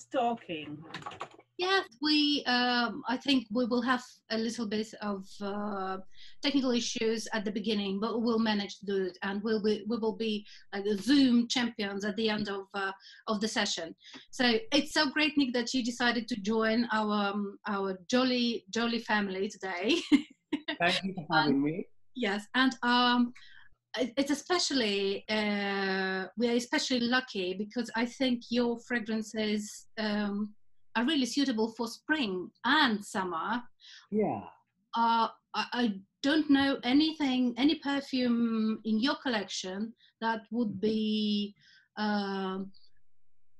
was talking. Yes, I think we will have a little bit of technical issues at the beginning, but we'll manage to do it, and we will be like the Zoom champions at the end of the session. So it's so great, Nick, that you decided to join our jolly family today. Thank you for having me. Yes, and it's especially we are especially lucky because I think your fragrances are really suitable for spring and summer. Yeah. I don't know any perfume in your collection that would be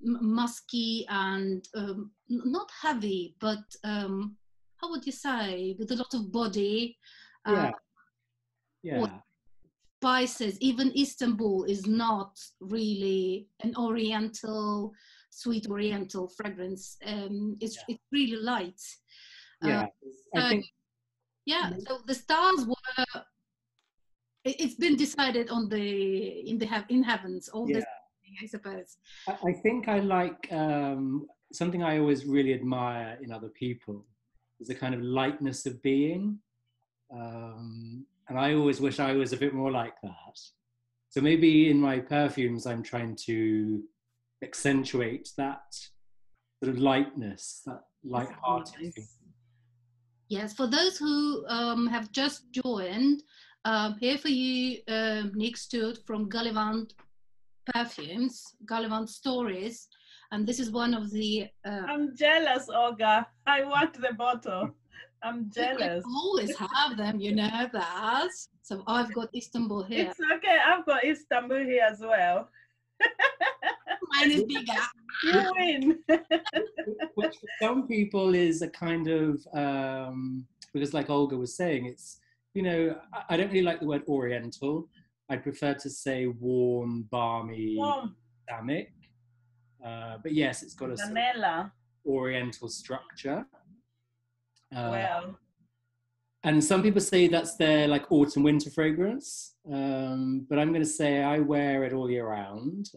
musky and not heavy, but how would you say, with a lot of body. Yeah. Spices. Even Istanbul is not really an sweet oriental fragrance. It's really light. Yeah, I think. Yeah, so the stars were. It's been decided on in heavens. All this, I suppose. I think I like something I always really admire in other people is the kind of lightness of being. And I always wish I was a bit more like that. So maybe in my perfumes, I'm trying to accentuate that sort of lightness, that light-hearted feeling. Yes, for those who have just joined, here for you, Nick Steward from Gallivant Gallivant Stories, and this is one of the... I'm jealous, Olga. I want the bottle. I'm jealous. I always have them, you know that. So I've got Istanbul here. It's okay. I've got Istanbul here as well. Mine is bigger. You win. Which for some people is a kind of, because like Olga was saying, it's, you know, I don't really like the word oriental. I prefer to say warm, balmy, balsamic. But yes, it's got a sort of oriental structure. Well, and some people say that's their like autumn winter fragrance, but I'm going to say I wear it all year round.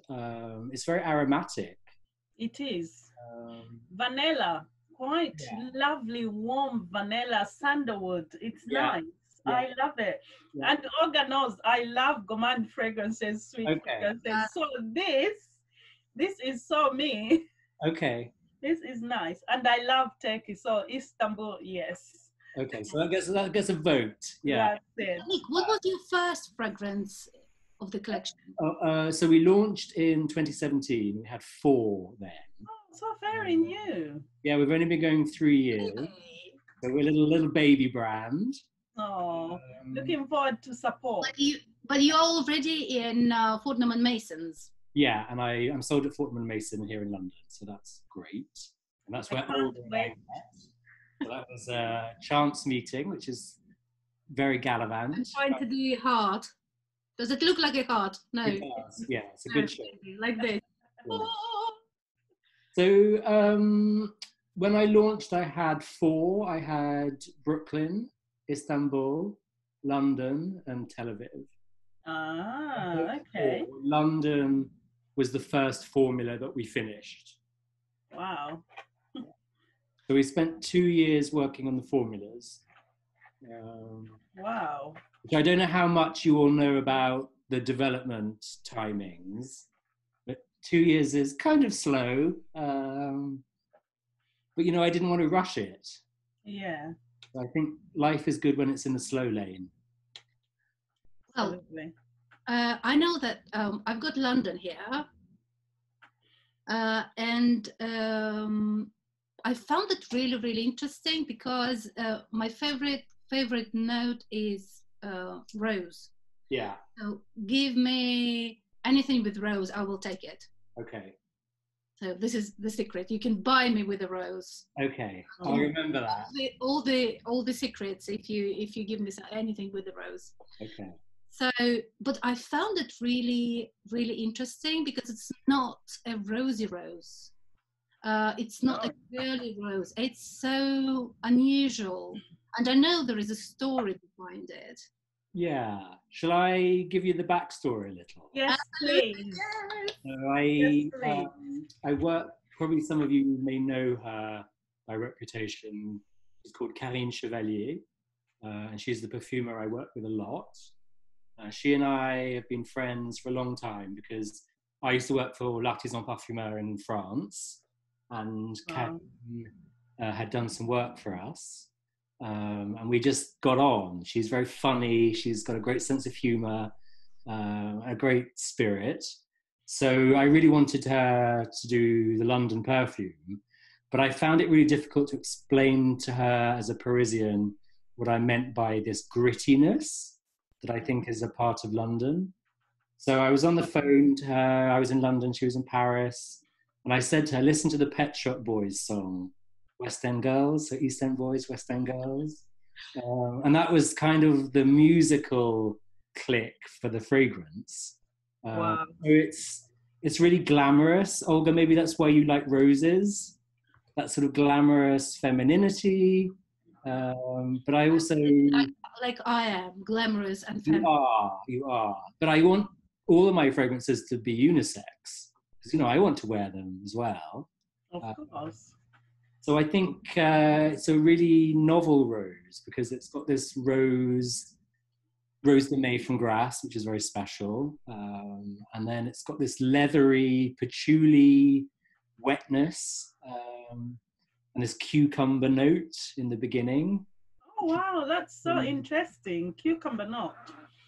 It's very aromatic. It is vanilla, quite lovely, warm vanilla, sandalwood. It's nice. I love it. And Olga knows I love gourmand fragrances, sweet fragrances. So this is so me. Okay. This is nice, and I love Turkey. So Istanbul, yes. Okay, so that gets a vote. Yeah. That's it. Nick, what was your first fragrance of the collection? So we launched in 2017. We had 4 then. Oh, so very new. Yeah, we've only been going 3 years. So we're a little baby brand. Oh, looking forward to support. But you're already in Fortnum and Mason's. Yeah, and I'm sold at Fortnum and Mason here in London, so that's great. And that's where Olga and I met. So that was a chance meeting, which is very Gallivant. I'm trying to do heart. Does it look like a heart? No. It does. Yeah, it's a good shape. Like this. Yeah. So when I launched, I had 4. I had Brooklyn, Istanbul, London, and Tel Aviv. Ah, okay. London was the first formula that we finished. Wow. So we spent 2 years working on the formulas. Wow. Which I don't know how much you all know about the development timings, but 2 years is kind of slow. But, you know, I didn't want to rush it. Yeah. So I think life is good when it's in the slow lane. Well, I know that I've got London here, and I found it really, really interesting because my favorite note is rose. Yeah. So give me anything with rose, I will take it. Okay. So this is the secret. You can buy me with a rose. Okay, I'll remember that. All the secrets if you give me anything with a rose. Okay. So, but I found it really, really interesting because it's not a rosy rose. It's not a girly rose. It's so unusual. And I know there is a story behind it. Yeah. Shall I give you the backstory a little? Yes, please. So I worked probably some of you may know her by reputation. She's called Karine Chevalier, and she's the perfumer I work with a lot. She and I have been friends for a long time because I used to work for L'Artisan Parfumeur in France, and Karine had done some work for us. And we just got on. She's very funny. She's got a great sense of humor, a great spirit. So I really wanted her to do the London perfume, but I found it really difficult to explain to her as a Parisian what I meant by this grittiness that I think is a part of London. So I was on the phone to her. I was in London, she was in Paris. And I said to her, listen to the Pet Shop Boys song, West End Girls, so East End Boys, West End Girls. And that was kind of the musical click for the fragrance. Wow. So it's really glamorous. Olga, maybe that's why you like roses, that sort of glamorous femininity. But I also... Like I am, glamorous and feminine. You are. But I want all of my fragrances to be unisex, because, I want to wear them as well. Of course. So I think it's a really novel rose, because it's got this Rose de May from Grasse, which is very special. And then it's got this leathery patchouli wetness, and this cucumber note in the beginning. Oh, wow, that's so interesting. Cucumber note.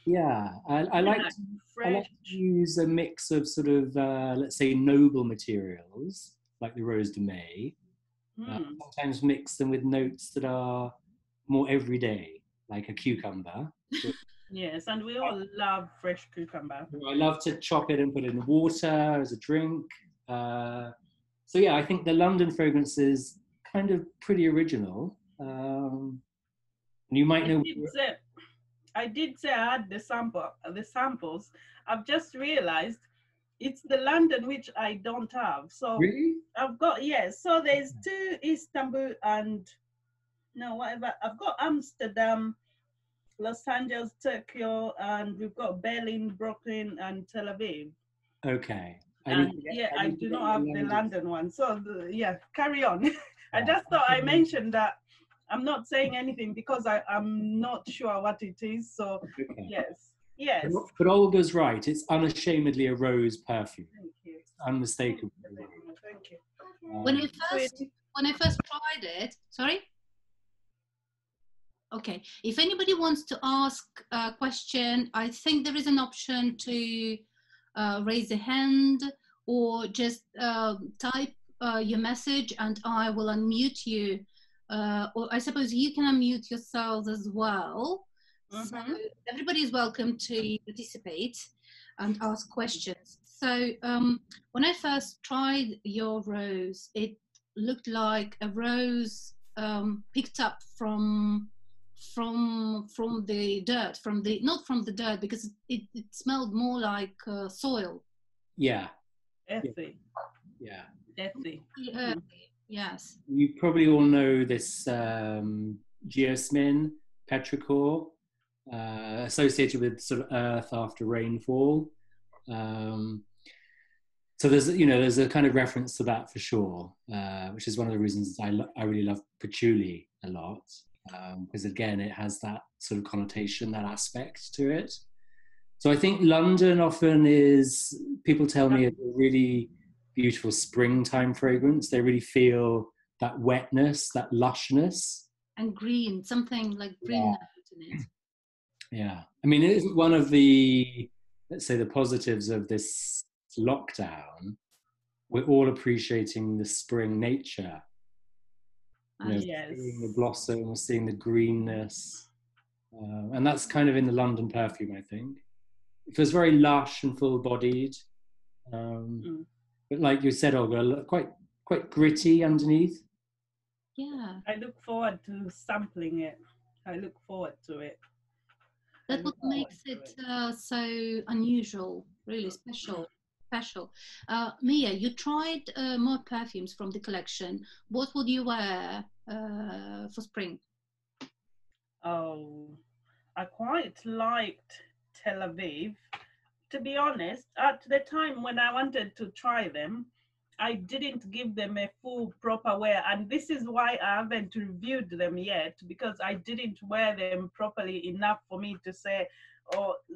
Yeah, I like to use a mix of sort of, let's say, noble materials, like the Rose de May. Sometimes mix them with notes that are more everyday, like a cucumber. Yes, and we all love fresh cucumber. I love to chop it and put it in water as a drink. So yeah, I think the London fragrance is kind of pretty original. You might know. I did say I had the samples. I've just realized it's the London which I don't have. So really? I've got, yes. So there's 2 Istanbul and whatever. I've got Amsterdam, Los Angeles, Tokyo, and we've got Berlin, Brooklyn, and Tel Aviv. Okay. I do not have the London one. So carry on. I just thought I mentioned that. I'm not saying anything because I'm not sure what it is. So yes. But Olga's right. It's unashamedly a rose perfume. Thank you. Unmistakably. Thank you. When I first tried it, sorry. Okay. If anybody wants to ask a question, I think there is an option to raise a hand or just type your message, and I will unmute you. Or I suppose you can unmute yourselves as well. So everybody is welcome to participate and ask questions. So when I first tried your rose, it looked like a rose picked up from the dirt, not from the dirt, because it smelled more like soil. Yeah. Earthy. Yeah. Earthy. Yes. You probably all know this geosmin, petrichor, associated with sort of earth after rainfall. So there's a kind of reference to that for sure, which is one of the reasons I really love patchouli a lot, because again it has that sort of connotation, that aspect to it. So I think London often is, people tell me, it's a really beautiful springtime fragrance. They really feel that wetness, that lushness. And green, something like green note in it. Yeah. I mean, it isn't one of the, let's say, the positives of this lockdown. We're all appreciating the spring nature. Yes. We're seeing the blossom, we're seeing the greenness. And that's kind of in the London perfume, I think. It feels very lush and full-bodied. But like you said, Olga, quite gritty underneath. Yeah. I look forward to sampling it. I look forward to it. That's what makes it so unusual, really special. Miya, you tried more perfumes from the collection. What would you wear for spring? Oh, I quite liked Tel Aviv. To be honest, at the time when I wanted to try them, I didn't give them a full proper wear, and this is why I haven't reviewed them yet, because I didn't wear them properly enough for me to say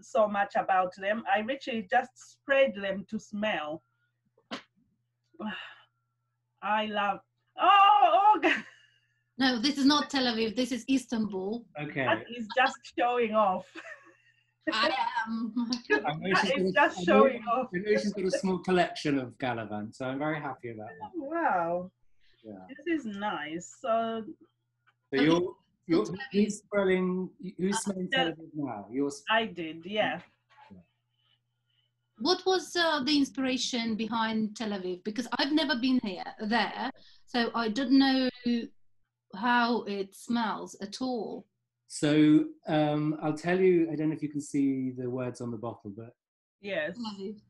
so much about them. I literally just sprayed them to smell. I love. Oh, God. No, this is not Tel Aviv. This is Istanbul. Okay. That is just showing off. I am. That is just showing off. I know she's got a small collection of Gallivant, so I'm very happy about that. Wow. Yeah. This is nice. So who's smelling Tel Aviv now? I did, yeah. What was the inspiration behind Tel Aviv? Because I've never been there, so I don't know how it smells at all. So I'll tell you, I don't know if you can see the words on the bottle, but yes,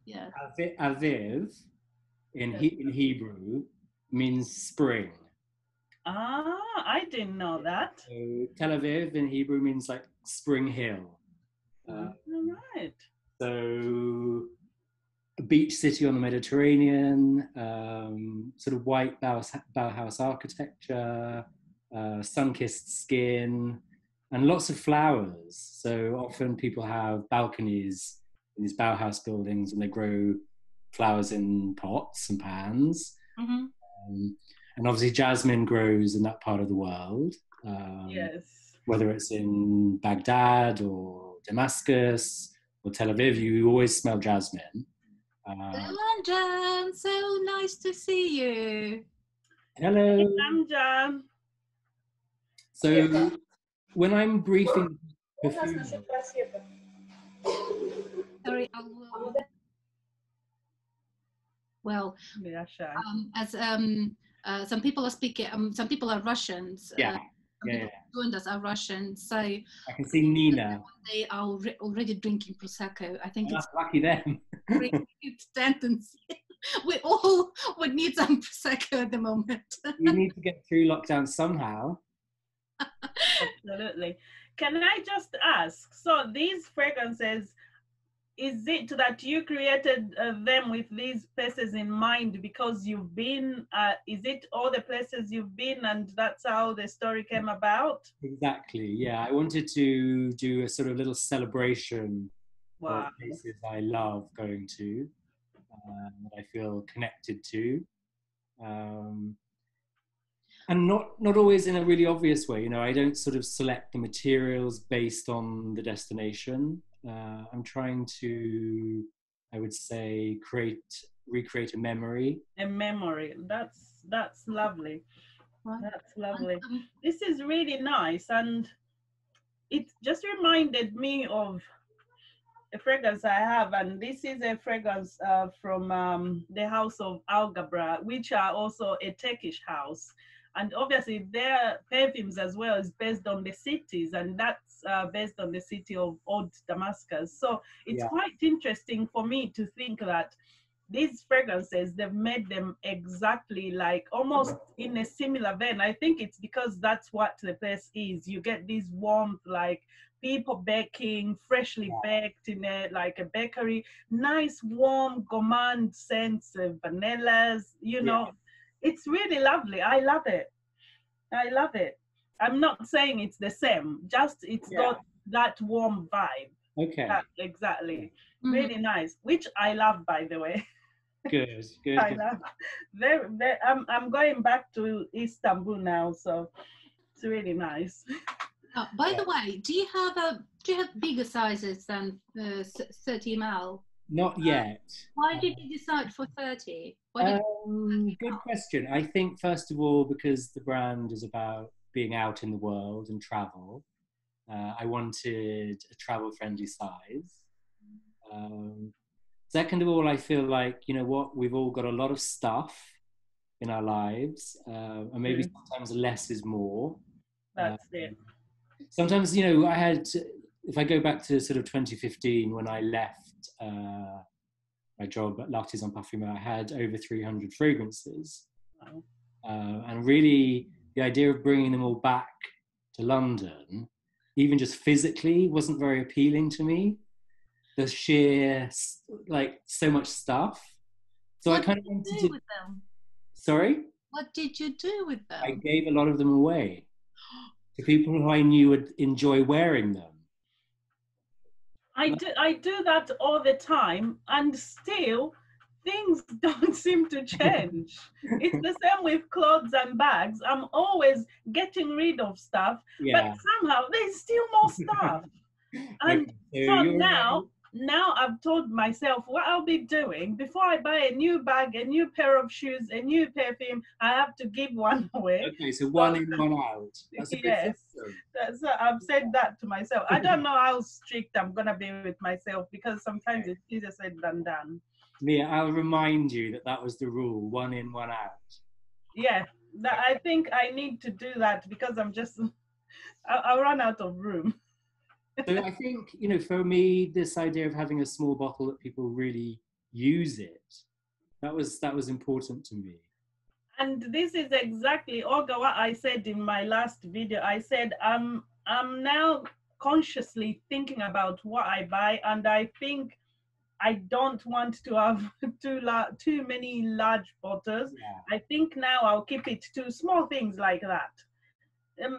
yeah. Aviv in Hebrew means spring. Ah, I didn't know that. So Tel Aviv in Hebrew means like spring hill. All right. So a beach city on the Mediterranean, sort of white Bauhaus architecture, sun-kissed skin, and lots of flowers. So often people have balconies in these Bauhaus buildings and they grow flowers in pots and pans. Mm-hmm. And obviously jasmine grows in that part of the world. Yes. Whether it's in Baghdad or Damascus or Tel Aviv, you always smell jasmine. Hello, Anjam. So nice to see you. Hello. Anjam. So when I'm briefing perfume, sorry, I will. Well, as some people are speaking, some people are Russians. Joined us are Russian, so I can see Nina. They are already drinking prosecco. I think it's lucky them. Great tendency. We all would need some prosecco at the moment. We need to get through lockdown somehow. Absolutely. Can I just ask? So these fragrances, is it that you created them with these places in mind because you've been, is it all the places you've been and that's how the story came about? Exactly, yeah. I wanted to do a sort of little celebration of places I love going to, that I feel connected to. And not always in a really obvious way, you know, I don't sort of select the materials based on the destination. I'm trying to, I would say, recreate a memory. A memory. That's lovely. That's lovely. This is really nice, and it just reminded me of a fragrance I have, and this is a fragrance from the house of Algabra, which are also a Turkish house. And obviously their perfumes as well is based on the cities, and that's based on the city of Old Damascus. So it's quite interesting for me to think that these fragrances, they've made them exactly like almost in a similar vein. I think it's because that's what the place is. You get this warmth, like people baking, freshly baked in like a bakery, nice warm gourmand scents of vanillas, you know. It's really lovely. I love it. I love it. I'm not saying it's the same, just it's got that warm vibe. Okay. Exactly. Mm-hmm. Really nice, which I love, by the way. Good. I love. I'm going back to Istanbul now, so it's really nice. By the way, do you have bigger sizes than 30 ml? Not yet. Why did you decide for 30? Good question. I think, first of all, because the brand is about being out in the world and travel, I wanted a travel-friendly size. Second of all, I feel like, you know what, we've all got a lot of stuff in our lives, and maybe sometimes less is more. That's it. Sometimes, you know, if I go back to sort of 2015 when I left my job at L'Artisan Parfumeur, I had over 300 fragrances. Wow. And really, the idea of bringing them all back to London, even just physically, wasn't very appealing to me. The sheer, like, so much stuff. So what I kind did of you wanted do to. with them? Sorry, What did you do with I them? gave a lot of them away to people who I knew would enjoy wearing them. I do that all the time, and still things don't seem to change. It's the same with clothes and bags. I'm always getting rid of stuff, but Yeah. somehow there's still more stuff. And Okay, so so you're now I've told myself what I'll be doing before I buy a new bag, a new pair of shoes, a new perfume. I have to give one away. okay. So one in, one out. That's a good Yes, system. so I've said that to myself. I don't know how strict I'm gonna be with myself because sometimes it's easier said than done. Mia, I'll remind you that that was the rule: one in, one out. Yeah, I think I need to do that because I'll run out of room. So I think, for me, this idea of having a small bottle that people really use it, that was important to me. And this is exactly, Olga, what I said in my last video. I said I'm now consciously thinking about what I buy, and I think I don't want to have too many large bottles. Yeah. I think now I'll keep it to small things like that.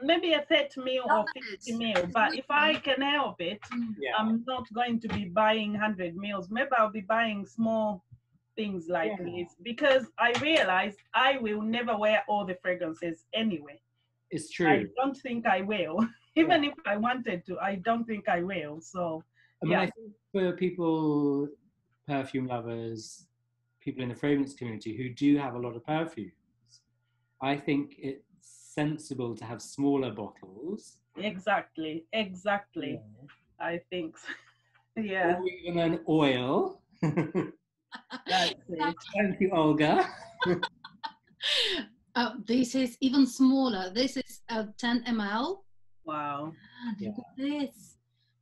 Maybe a 30 mil or 50 mil, but if I can help it, Yeah. I'm not going to be buying 100 mils. Maybe I'll be buying small things like this, because I realize I will never wear all the fragrances anyway. It's true. I don't think I will. Even if I wanted to, I don't think I will. So, I mean, I think for people, perfume lovers, people in the fragrance community who do have a lot of perfumes, I think it's sensible to have smaller bottles. Exactly. Yeah. I think so. Yeah. Or even an oil. That's it. Thank you, Olga. This is even smaller. This is 10 ml. Wow. Look at this.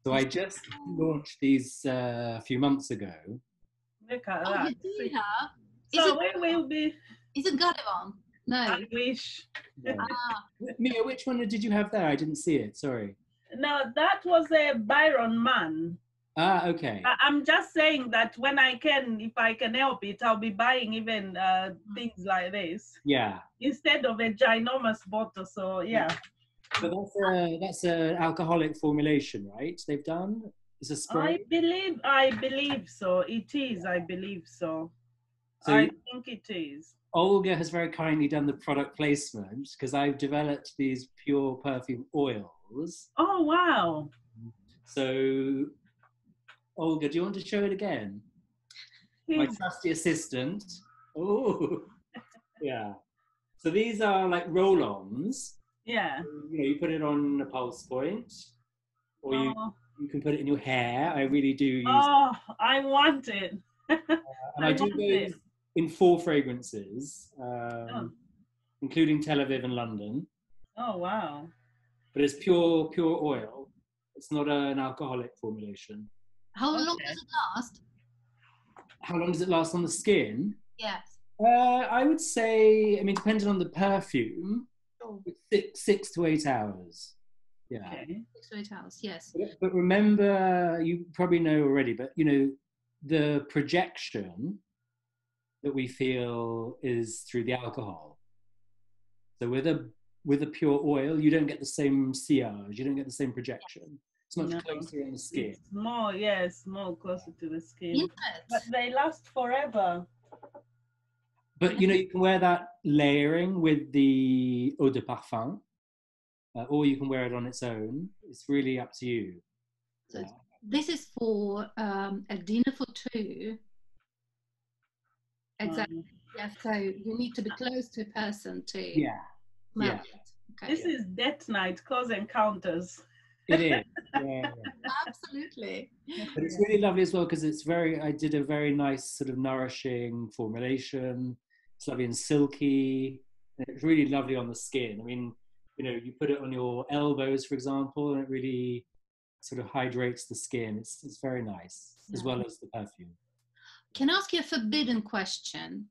So I just launched these a few months ago. Look at Oh, that. you do have? So we will be. Is it Gallivant? No. I wish. Yeah. Mia, which one did you have there? I didn't see it. Sorry. No, that was a Byron Man. Ah, okay. I'm just saying that when if I can help it, I'll be buying even things like this. Yeah. Instead of a ginormous bottle. So yeah. But that's an alcoholic formulation, right? They've done. It's a spray. I believe so. It is. I believe so. So I think it is. Olga has very kindly done the product placement because I've developed these pure perfume oils. Oh wow! So, Olga, do you want to show it again? My trusty assistant. Oh, yeah. So these are like roll-ons. Yeah. You put it on a pulse point, or you can put it in your hair. I really do use. Oh, I want it. And I do those in 4 fragrances, including Tel Aviv and London. Oh wow! But it's pure oil. It's not an alcoholic formulation. How long does it last? How long does it last on the skin? Yes. I would say, depending on the perfume, 6 to 8 hours. Yeah. Okay. 6 to 8 hours, yes. But remember, you probably know already, but the projection that we feel is through the alcohol. So with a pure oil, you don't get the same sillage, you don't get the same projection. It's much closer on the skin. It's more closer to the skin. But they last forever. But you can wear that layering with the eau de parfum, or you can wear it on its own. It's really up to you. So this is for a dinner for 2. Exactly. Yeah. So you need to be close to a person to. Yeah. Yeah. Okay. This is date night, close encounters. It is. Yeah. Absolutely. But it's really lovely as well because I did a very nice sort of nourishing formulation. It's lovely and silky. And it's really lovely on the skin. You put it on your elbows, for example, and it really sort of hydrates the skin. It's very nice, as well as the perfume. Can I ask you a forbidden question?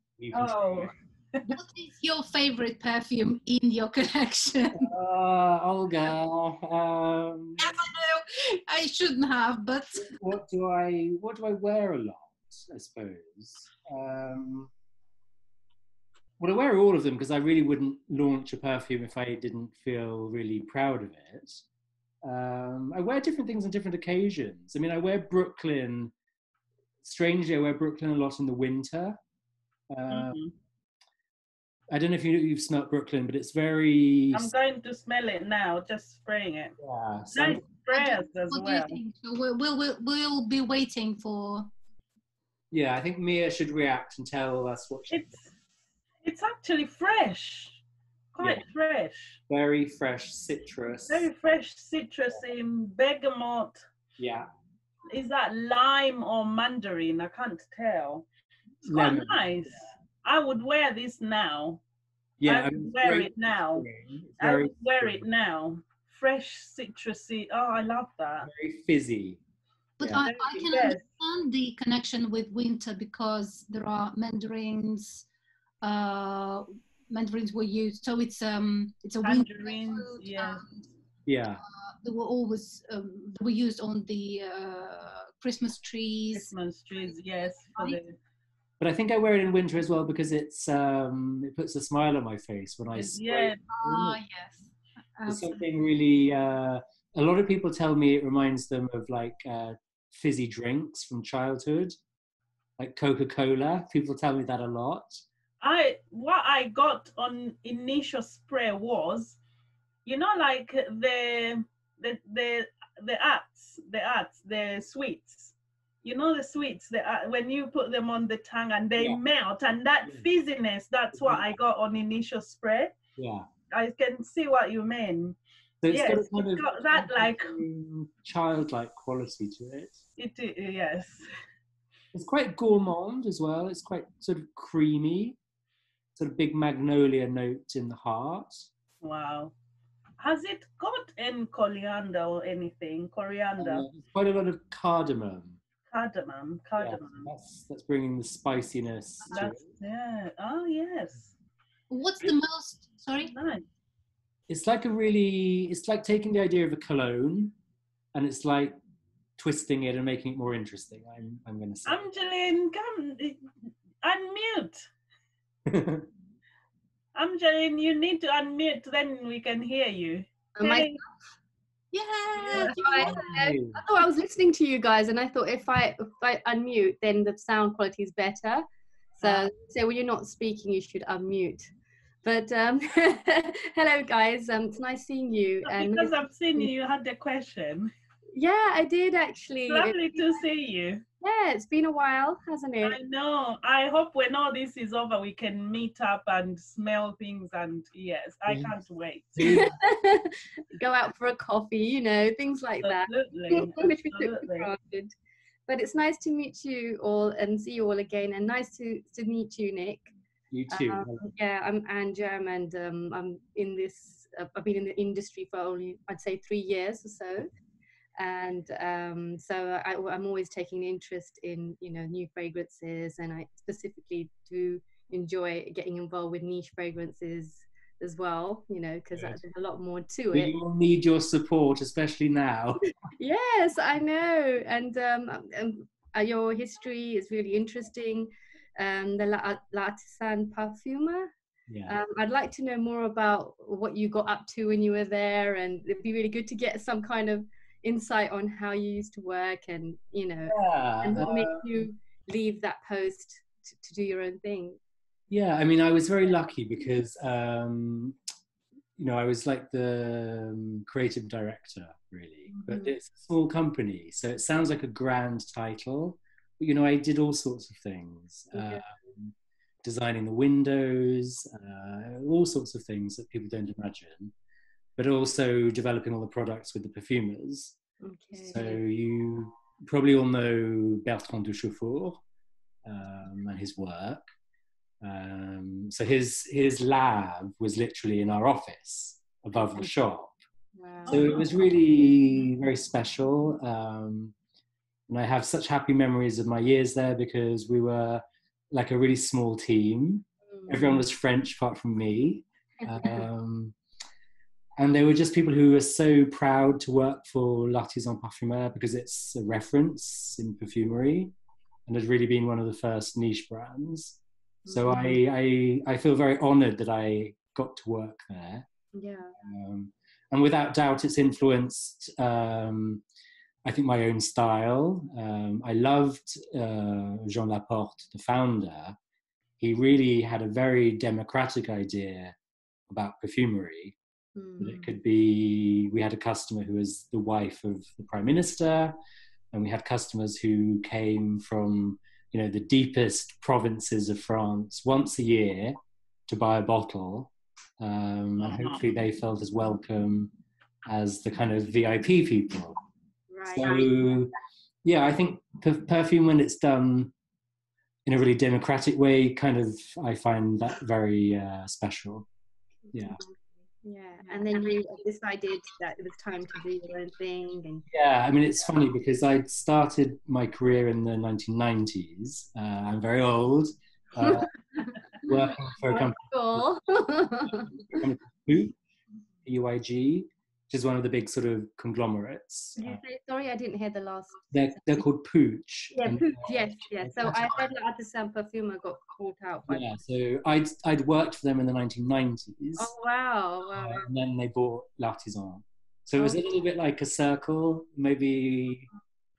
What is your favorite perfume in your collection? Olga. Yes, I know. I shouldn't have, but What do I wear a lot? I suppose. Well, I wear all of them because I really wouldn't launch a perfume if I didn't feel really proud of it. I wear different things on different occasions. I mean, I wear Brooklyn. Strangely, I wear Brooklyn a lot in the winter. I don't know if you've smelt Brooklyn, but it's very... I'm going to smell it now, just spraying it. Yeah. Nice sprayers as what well. do you think? So we'll be waiting for... Yeah, I think Miya should react and tell us what she... It's actually fresh. Quite fresh. Very fresh citrus. Very fresh citrus in bergamot. Yeah. Is that lime or mandarin? I can't tell. It's quite nice. I would wear this now. Yeah, I would wear it now. I would wear it now. Fresh citrusy. Oh, I love that. Very fizzy. But I can understand the connection with winter because there are mandarins. Mandarins were used, so it's a winter fruit. Yeah. They were always they were used on the Christmas trees. Christmas trees, yes. But I think I wear it in winter as well because it's it puts a smile on my face when I spray. Yes. It's something really. A lot of people tell me it reminds them of like fizzy drinks from childhood, like Coca-Cola. People tell me that a lot. What I got on initial spray was, you know, like the sweets. You know the sweets, when you put them on the tongue and they melt, and that fizziness, that's what I got on initial spray. Yeah. I can see what you mean. So it's got that like childlike quality to it. Yes. It's quite gourmand as well. It's quite sort of creamy, sort of big magnolia note in the heart. Wow. Has it got any coriander or anything? Coriander? Quite a lot of cardamom. Cardamom. Yeah, that's bringing the spiciness to it. Yeah. Oh, yes. What's the most, sorry? Nice. It's like taking the idea of a cologne and it's like twisting it and making it more interesting, I'm going to say. Angeline, come, unmute. Angeline, you need to unmute, then we can hear you. Yeah. I thought I was listening to you guys, and I thought if I unmute, then the sound quality is better. So when you're not speaking, you should unmute. But hello, guys. It's nice seeing you. Because I've seen you had a question. Yeah, I did actually. Lovely to see you. Yeah, it's been a while, hasn't it? I know. I hope when all this is over, we can meet up and smell things. And yes, I can't wait. Go out for a coffee, you know, things like that. Which we took for granted. But it's nice to meet you all and see you all again. And nice to meet you, Nick. You too. Yeah, I'm Anjam, and I'm in this. I've been in the industry for only, I'd say, 3 years or so. And so I'm always taking interest in, you know, new fragrances, and I specifically do enjoy getting involved with niche fragrances as well, you know, because there's a lot more to it. We all need your support, especially now. Yes, I know, and your history is really interesting. The l'artisan parfumer. Yeah. I'd like to know more about what you got up to when you were there, and it'd be really good to get some kind of insight on how you used to work, and you know, and what made you leave that post to do your own thing. Yeah, I mean, I was very lucky because you know, I was like the creative director, really, but it's a small company, so it sounds like a grand title, but you know, I did all sorts of things. Designing the windows, all sorts of things that people don't imagine, but also developing all the products with the perfumers. Okay. So you probably all know Bertrand de Chauffour and his work. So his lab was literally in our office above the shop. Wow. So it was really very special. And I have such happy memories of my years there because we were like a really small team. Everyone was French apart from me. And they were just people who were so proud to work for L'Artisan Parfumeur because it's a reference in perfumery. and has really been one of the first niche brands. So Mm-hmm. I feel very honoured that I got to work there. Yeah. And without doubt, it's influenced, I think, my own style. I loved Jean Laporte, the founder. He really had a very democratic idea about perfumery. That it could be, we had a customer who was the wife of the Prime Minister, and we had customers who came from, you know, the deepest provinces of France once a year to buy a bottle. And hopefully they felt as welcome as the kind of VIP people. Right. So, yeah, I think perfume, when it's done in a really democratic way, kind of, I find that very special. Yeah. Yeah, and then you decided that it was time to do your own thing. And yeah, I mean, it's funny because I started my career in the 1990s. I'm very old. Working for a company called PUIG, which is one of the big sort of conglomerates. Did you say, sorry, I didn't hear the last. They're called Pooch. Yeah, Pooch, yes. So I heard that Artisan Perfumer got bought out by. Yeah, so I'd worked for them in the 1990s. Oh wow! And then they bought L'Artisan. So it was a little bit like a circle, maybe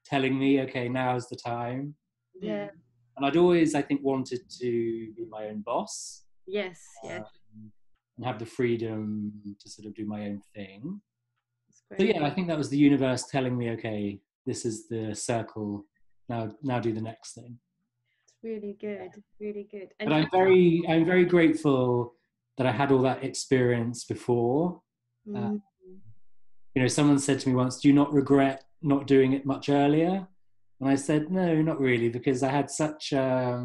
telling me, okay, now's the time. Yeah. And I'd always, I think, wanted to be my own boss. Yes, yes. And have the freedom to sort of do my own thing. That's So great. yeah, I think that was the universe telling me, okay, this is the circle. Now do the next thing. It's really good, really good. And But I'm very grateful that I had all that experience before. You know, someone said to me once, "Do you not regret not doing it much earlier?" And I said, "No, not really, because I had such a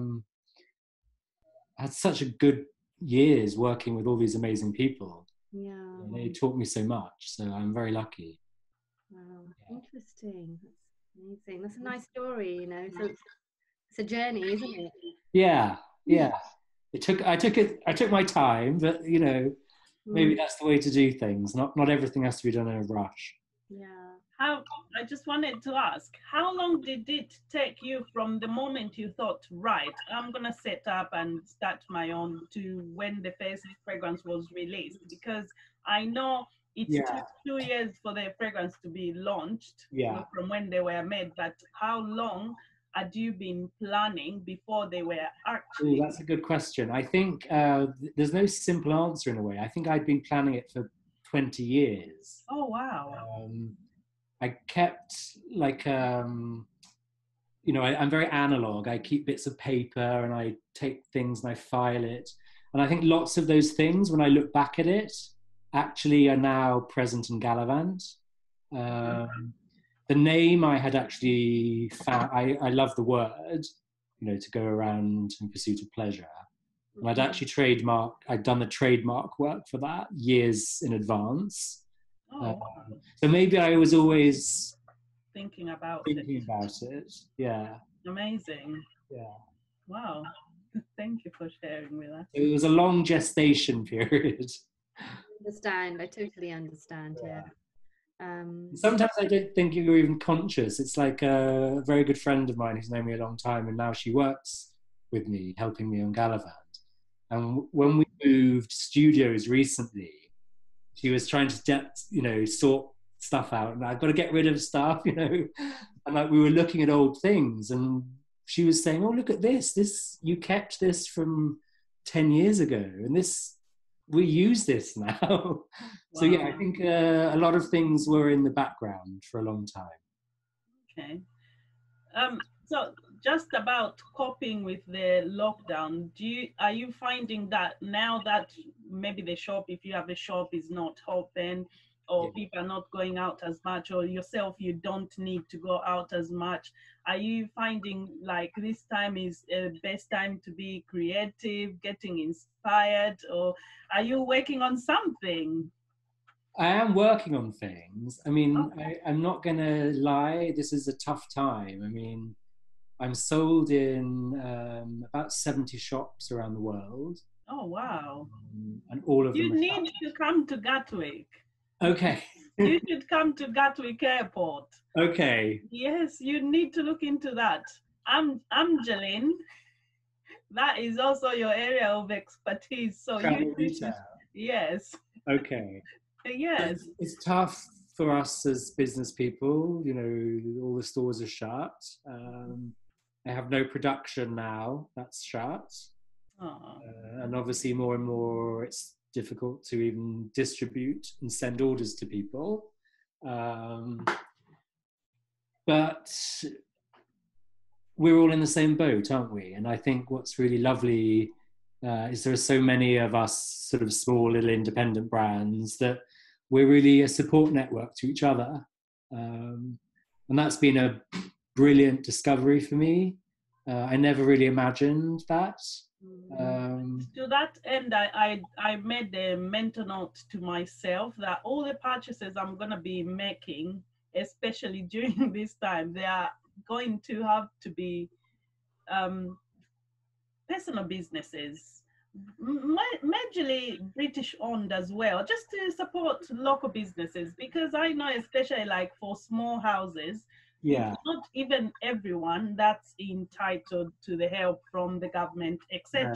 good years working with all these amazing people. Yeah, and they taught me so much. So I'm very lucky." Wow, interesting. That's amazing. That's a nice story, you know. So it's a journey, isn't it? Yeah. I took my time, but you know, maybe that's the way to do things. Not everything has to be done in a rush. Yeah. I just wanted to ask, how long did it take you from the moment you thought, right, I'm going to set up and start my own, to when the first fragrance was released? Because I know it took 2 years for the fragrance to be launched from when they were made, but how long had you been planning before they were actually? That's a good question. I think there's no simple answer in a way. I think I'd been planning it for 20 years. Oh, wow. I kept like, you know, I'm very analog. I keep bits of paper and I take things and I file it. And I think lots of those things, when I look back at it, actually are now present in Gallivant. The name I had actually found, I love the word, you know, to go around in pursuit of pleasure. And I'd actually I'd done the trademark work for that years in advance. So maybe I was always thinking about it. Yeah. Amazing. Yeah. Wow. Thank you for sharing with us. It was a long gestation period. I totally understand. Yeah. Sometimes I don't think you're even conscious. It's like a very good friend of mine who's known me a long time, and now she works with me, helping me on Gallivant. And when we moved studios recently, she was trying to, you know, sort stuff out, and I've got to get rid of stuff, you know. And like we were looking at old things, and she was saying, "Oh, look at this! This you kept this from 10 years ago, and this we use this now." Wow. So yeah, I think a lot of things were in the background for a long time. Okay. So just about coping with the lockdown, are you finding that now that maybe the shop, if you have a shop, is not open, or people are not going out as much, or yourself, you don't need to go out as much, are you finding like this time is the best time to be creative, getting inspired, or are you working on something? I am working on things. I mean, I'm not going to lie, this is a tough time. I mean, I'm sold in about 70 shops around the world. Oh, wow. And all of them. You need to come to Gatwick. Okay. You should come to Gatwick Airport. Okay. Yes, you need to look into that. Angeline, that is also your area of expertise. So Travel retail. Yes. Okay. Yes. It's tough for us as business people. You know, all the stores are shut. I have no production now. That's shut. And obviously more and more it's difficult to even distribute and send orders to people. But we're all in the same boat, aren't we? And I think what's really lovely is there are so many of us sort of small little independent brands that we're really a support network to each other. And that's been a brilliant discovery for me. I never really imagined that. To that end, I made a mental note to myself that all the purchases I'm going to be making, especially during this time, they are going to have to be personal businesses, majorly British owned as well, just to support local businesses, because I know especially like for small houses, it's not even everyone that's entitled to the help from the government, etc.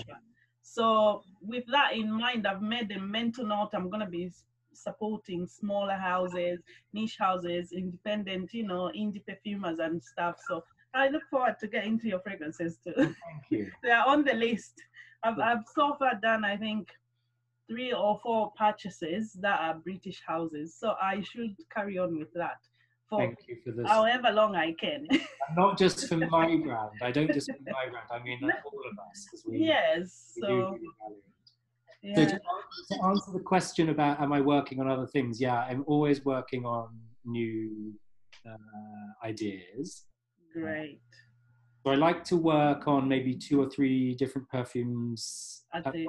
So with that in mind, I've made a mental note. I'm going to be supporting smaller houses, niche houses, independent, you know, indie perfumers and stuff. So I look forward to getting into your fragrances too. Thank you. They are on the list. I've so far done, I think, 3 or 4 purchases that are British houses. So I should carry on with that for Thank you for this. However long I can. Not just for my brand. I don't just mean my brand. I mean all of us. Yes. We so, do really value it. yeah. So to answer the question about am I working on other things? Yeah, I'm always working on new ideas. Great. So I like to work on maybe 2 or 3 different perfumes at the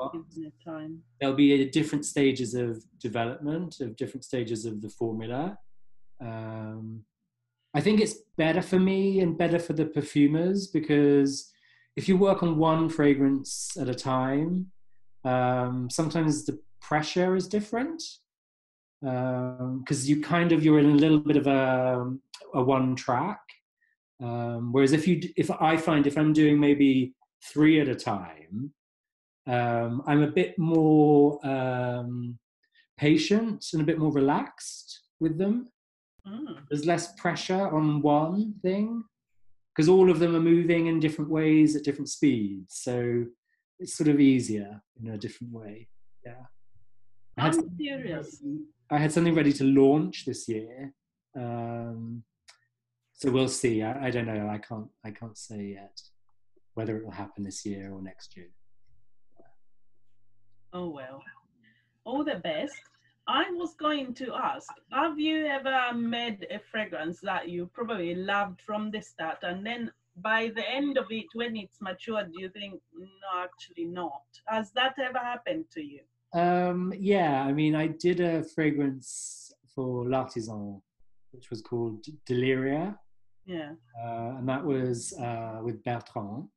time. There'll be different stages of development, of different stages of the formula. I think it's better for me and better for the perfumers, because if you work on one fragrance at a time, sometimes the pressure is different, because you're in a little bit of a one track. Whereas if I'm doing maybe 3 at a time, I'm a bit more patient and a bit more relaxed with them. There's less pressure on one thing, because all of them are moving in different ways at different speeds. So it's sort of easier in a different way. Yeah. I'm curious. I had something ready to launch this year. So we'll see. I don't know. I can't say yet whether it will happen this year or next year. Oh well. All the best. I was going to ask, have you ever made a fragrance that you probably loved from the start, and then by the end of it, when it's matured, do you think, no, actually not? Has that ever happened to you? Yeah, I mean, I did a fragrance for L'Artisan, which was called Deliria. Yeah. And that was with Bertrand.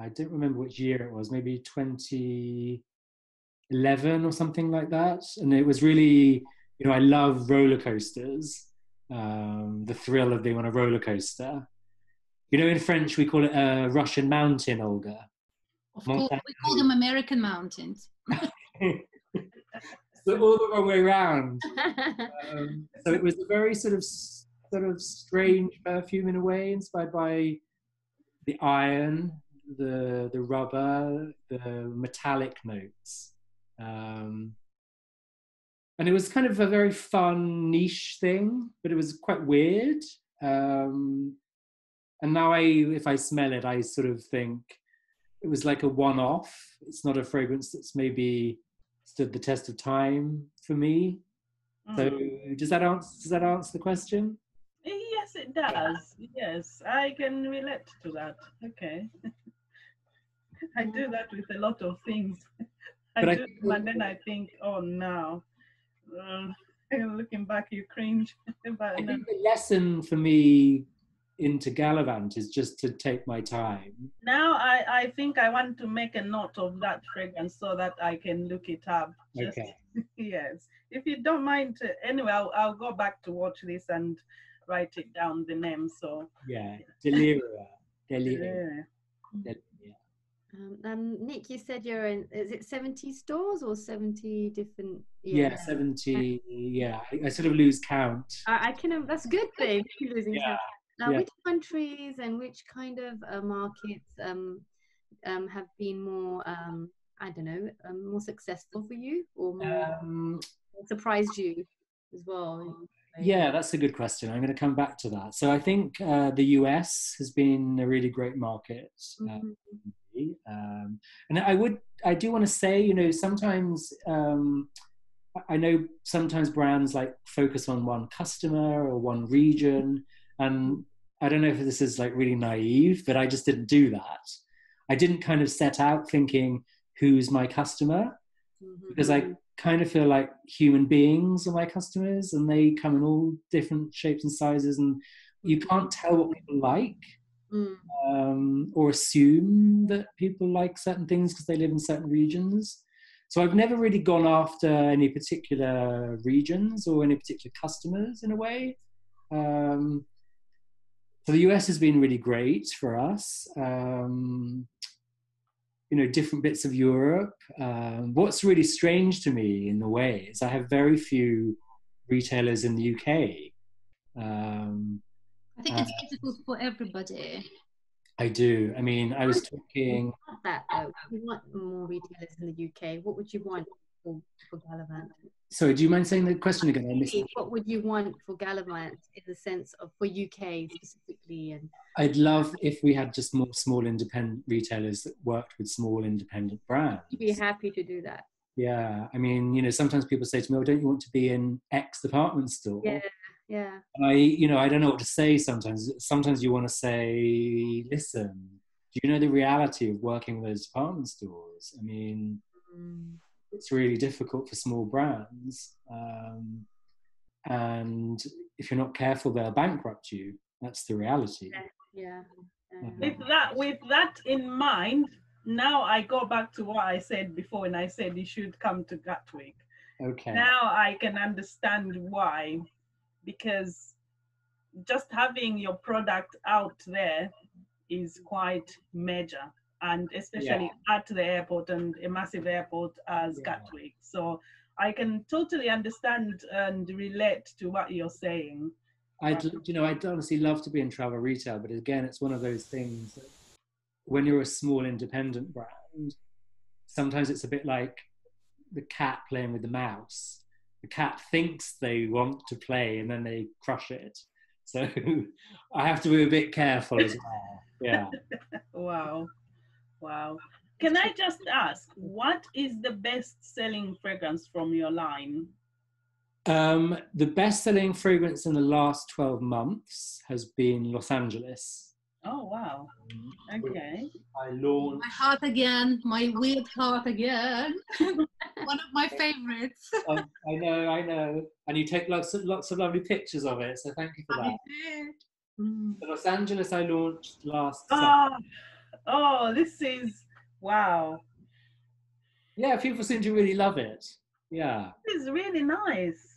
I don't remember which year it was, maybe 2011 or something like that. And it was really, I love roller coasters, the thrill of being on a roller coaster. In French, we call it a Russian mountain, Olga. Of course, we call them American mountains. So all the wrong way around. So it was a very sort of strange perfume in a way, inspired by the iron, the rubber, the metallic notes. And it was kind of a very fun niche thing, but it was quite weird. And now if I smell it, I sort of think it was like a one-off. It's not a fragrance that's maybe stood the test of time for me. So does that answer the question? Yes, it does. Yes, I can relate to that. Okay. I do that with a lot of things. And then I think, oh no. Looking back, you cringe. But I think the lesson for me into Gallivant is just to take my time. Now I think I want to make a note of that fragrance so that I can look it up. Okay. Yes. If you don't mind, anyway, I'll go back to watch this and write it down, the name. So yeah, Deliria. Delhi. Nick, you said you're in, is it 70 stores or 70 different? Yeah, 70. Yeah, I sort of lose count. I can, that's a good thing, losing count. Now, Yeah. which countries and which kind of markets have been more, I don't know, more successful for you, or more surprised you as well? Yeah, that's a good question. I'm going to come back to that. So I think the US has been a really great market. And I do want to say, you know, sometimes I know sometimes brands like focus on one customer or one region, and I don't know if this is like really naive, but I just didn't do that. I didn't kind of set out thinking who's my customer, because I kind of feel like human beings are my customers, and they come in all different shapes and sizes, and you can't tell what people like. Or assume that people like certain things because they live in certain regions. So I've never really gone after any particular regions or any particular customers in a way. So the US has been really great for us. You know, different bits of Europe. What's really strange to me in a way is I have very few retailers in the UK. I think it's difficult for everybody. I do. I mean, I was talking... That though, you want more retailers in the UK. What would you want for Gallivant? Sorry, do you mind saying the question again? I missed it. What would you want for Gallivant in the sense of for UK specifically? And I'd love if we had just more small independent retailers that worked with small independent brands. You'd be happy to do that. Yeah, I mean, you know, sometimes people say to me, "Oh, don't you want to be in X department store?" Yeah. And I don't know what to say sometimes. Sometimes you want to say, listen, do you know the reality of working with those department stores? I mean, it's really difficult for small brands. And if you're not careful, they'll bankrupt you. That's the reality. Yeah. With that in mind, now I go back to what I said before when I said you should come to Gatwick. Okay. Now I can understand why. Because just having your product out there is quite major, and especially at the airport, and a massive airport as Gatwick. So I can totally understand and relate to what you're saying. I'd honestly love to be in travel retail, but again, it's one of those things that when you're a small independent brand, sometimes it's a bit like the cat playing with the mouse. The cat thinks they want to play and then they crush it. So I have to be a bit careful as well. Yeah. Wow. Can I just ask, what is the best-selling fragrance from your line? The best-selling fragrance in the last 12 months has been Los Angeles. Oh, wow. Okay. I launched... My heart again, my weird heart again. One of my favorites. I know. And you take lots of lovely pictures of it, so thank you for that. I did. So Los Angeles I launched last summer. Oh, this is, wow. Yeah, people seem to really love it. Yeah. This is really nice.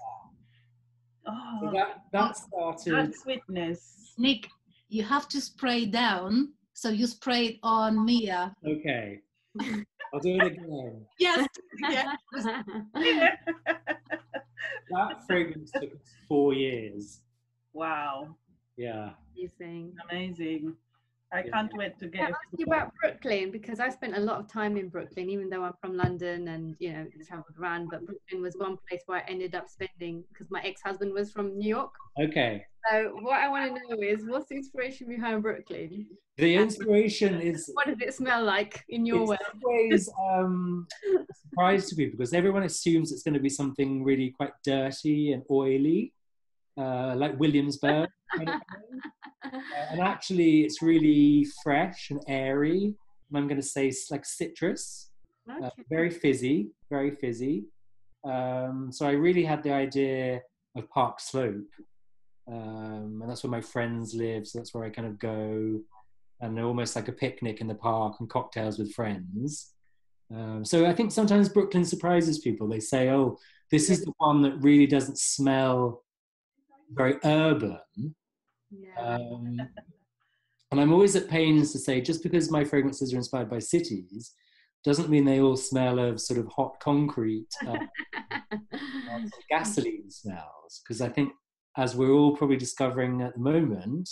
Oh, so that started... That sweetness. Nick, you have to spray down, so you spray it on Miya. Okay. I'll do it again. Yes. That fragrance took us 4 years. Wow. Yeah. Amazing. I can't wait to get Can I ask you about Brooklyn, because I spent a lot of time in Brooklyn, even though I'm from London and, you know, traveled around, but Brooklyn was one place where I ended up spending because my ex-husband was from New York. Okay. So what I want to know is, what's the inspiration behind Brooklyn? The inspiration is... What does it smell like in your world? It's always a surprise to people because everyone assumes it's going to be something really quite dirty and oily, like Williamsburg. Kind of thing. And actually, it's really fresh and airy. And I'm going to say it's like citrus, very fizzy, very fizzy. So I really had the idea of Park Slope. And that's where my friends live, so that's where I kind of go, and almost like a picnic in the park and cocktails with friends. So I think sometimes Brooklyn surprises people. They say, oh, this is the one that really doesn't smell very urban. And I'm always at pains to say, just because my fragrances are inspired by cities, doesn't mean they all smell of sort of hot concrete, gasoline smells. Because I think, as we're all probably discovering at the moment,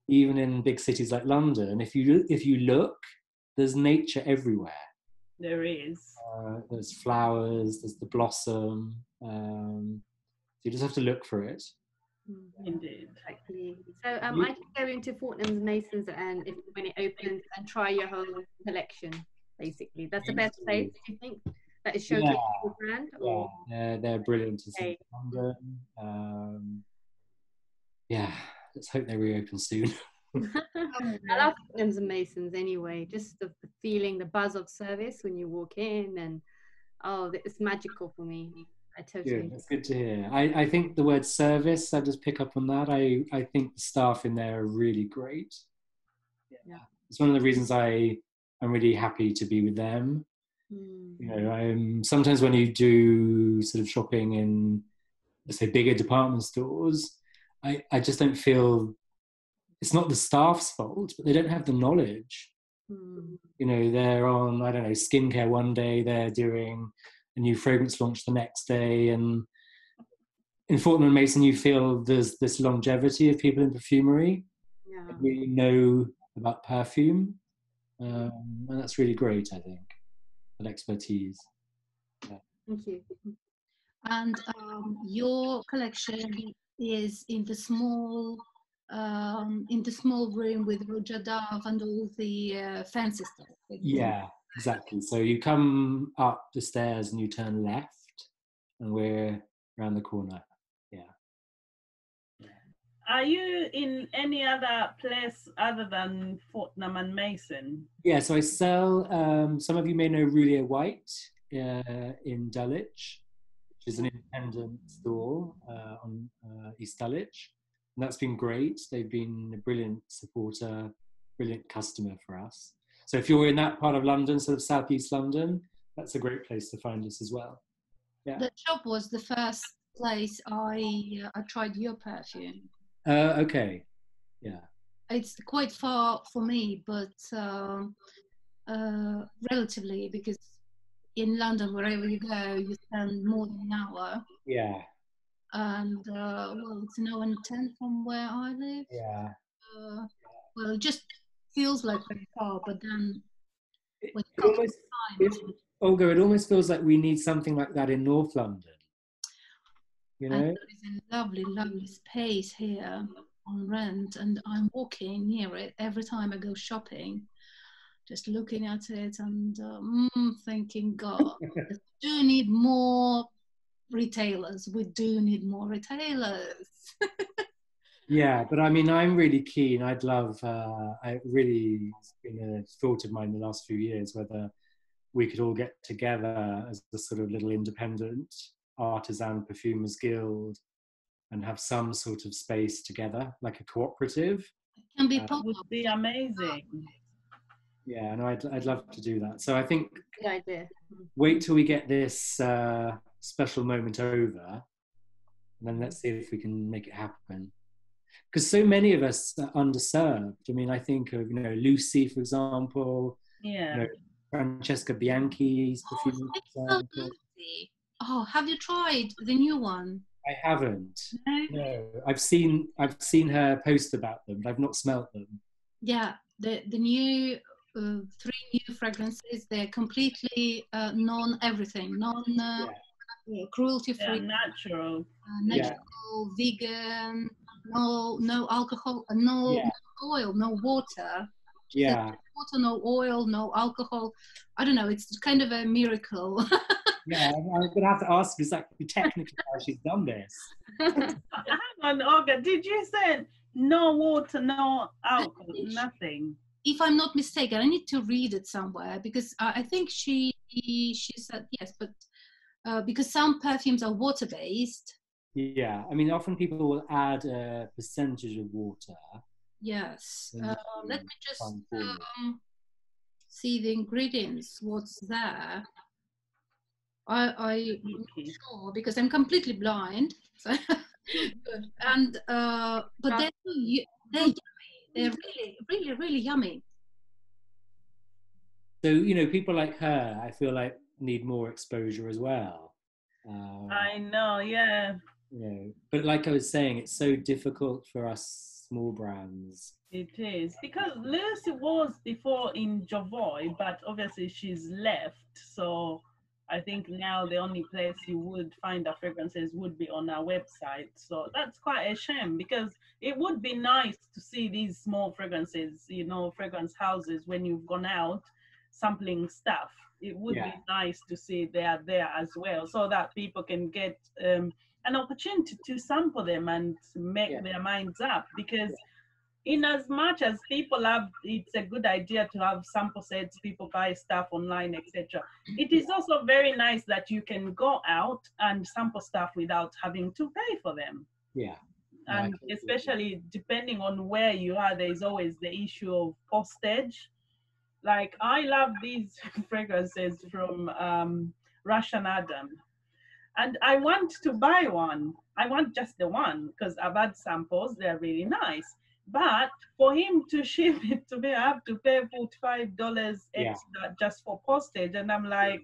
even in big cities like London, if you look, there's nature everywhere. There is. There's flowers, there's the blossom. You just have to look for it. Indeed. Exactly. So I can go into Fortnum's Masons and when it opens and try your whole collection. Basically, that's the best place. Do you think that is showcasing your brand? Or? Yeah, they're brilliant to see in London. Yeah, let's hope they reopen soon. I love Fortnum's and Masons anyway. Just the feeling, the buzz of service when you walk in, and it's magical for me. I totally. Good. That's good to hear. I think the word service, I just pick up on that. I think the staff in there are really great. Yeah. It's one of the reasons I'm really happy to be with them. You know, sometimes when you do sort of shopping in, let's say, bigger department stores, I just don't feel, it's not the staff's fault, but they don't have the knowledge. You know, they're on, I don't know, skincare one day, they're doing a new fragrance launch the next day, and in Fortnum & Mason you feel there's this longevity of people in perfumery that really know about perfume, and that's really great, I think, that expertise. Thank you. And your collection is in the small room with Roger Dove and all the fancy stuff. Yeah, exactly. So you come up the stairs and you turn left, and we're around the corner. Are you in any other place other than Fortnum & Mason? Yeah, so I sell, some of you may know Roulier White in Dulwich, which is an independent store on East Dulwich. And that's been great. They've been a brilliant supporter, brilliant customer for us. So if you're in that part of London, sort of southeast London, that's a great place to find us as well. Yeah. The shop was the first place I tried your perfume. Okay, yeah. It's quite far for me, but relatively, because in London, wherever you go, you spend more than an hour. Yeah. And well, it's an hour and 10 from where I live. Yeah. Well, it just feels like very far, but then Olga, it almost feels like we need something like that in North London. You know? And there is a lovely, lovely space here on rent, and I'm walking near it every time I go shopping, just looking at it and thinking, God, we do need more retailers. We do need more retailers. Yeah, but I mean, I'm really keen. I'd love, it's been a thought of mine in the last few years, whether we could all get together as a sort of little independent artisan perfumers guild and have some sort of space together, like a cooperative. It can be would be amazing. Yeah, and I'd love to do that. So I think, good idea. Wait till we get this special moment over, and then let's see if we can make it happen. Because so many of us are underserved. I mean, I think of, Lucy, for example. Yeah. Francesca Bianchi's perfume. Oh, have you tried the new one? I haven't. No, I've seen her post about them, but I've not smelt them. Yeah, the new 3 new fragrances. They're completely non-everything, cruelty-free, natural, vegan, no alcohol, no oil, no water. Yeah. Water, no oil, no alcohol. I don't know. It's kind of a miracle. Yeah, I'm going to have to ask exactly technically how she's done this. Hang on, Olga. Did you say no water, no alcohol, nothing? If I'm not mistaken, I need to read it somewhere, because I think she said yes, but because some perfumes are water-based. Yeah, I mean, often people will add a percentage of water. Yes. Let me just see the ingredients. What's there? I'm not sure, because I'm completely blind. So and but they're yummy. they're really, really, really yummy. So, you know, people like her, I feel like need more exposure as well. I know, yeah. You know, but like I was saying, it's so difficult for us small brands. It is, because Lucy was before in Jovoy, but obviously she's left. So I think now the only place you would find our fragrances would be on our website. So that's quite a shame, because it would be nice to see these small fragrances, you know, fragrance houses when you've gone out sampling stuff. It would be nice to see they are there as well, so that people can get an opportunity to sample them and make their minds up. Because in as much as people have, it's a good idea to have sample sets, people buy stuff online, etc. It is also very nice that you can go out and sample stuff without having to pay for them. Yeah. And especially depending on where you are, there's always the issue of postage. Like, I love these fragrances from Russian Adam, and I want to buy one. I want just the one, because I've had samples, they're really nice. But for him to ship it to me, I have to pay $45 extra just for postage. And I'm like,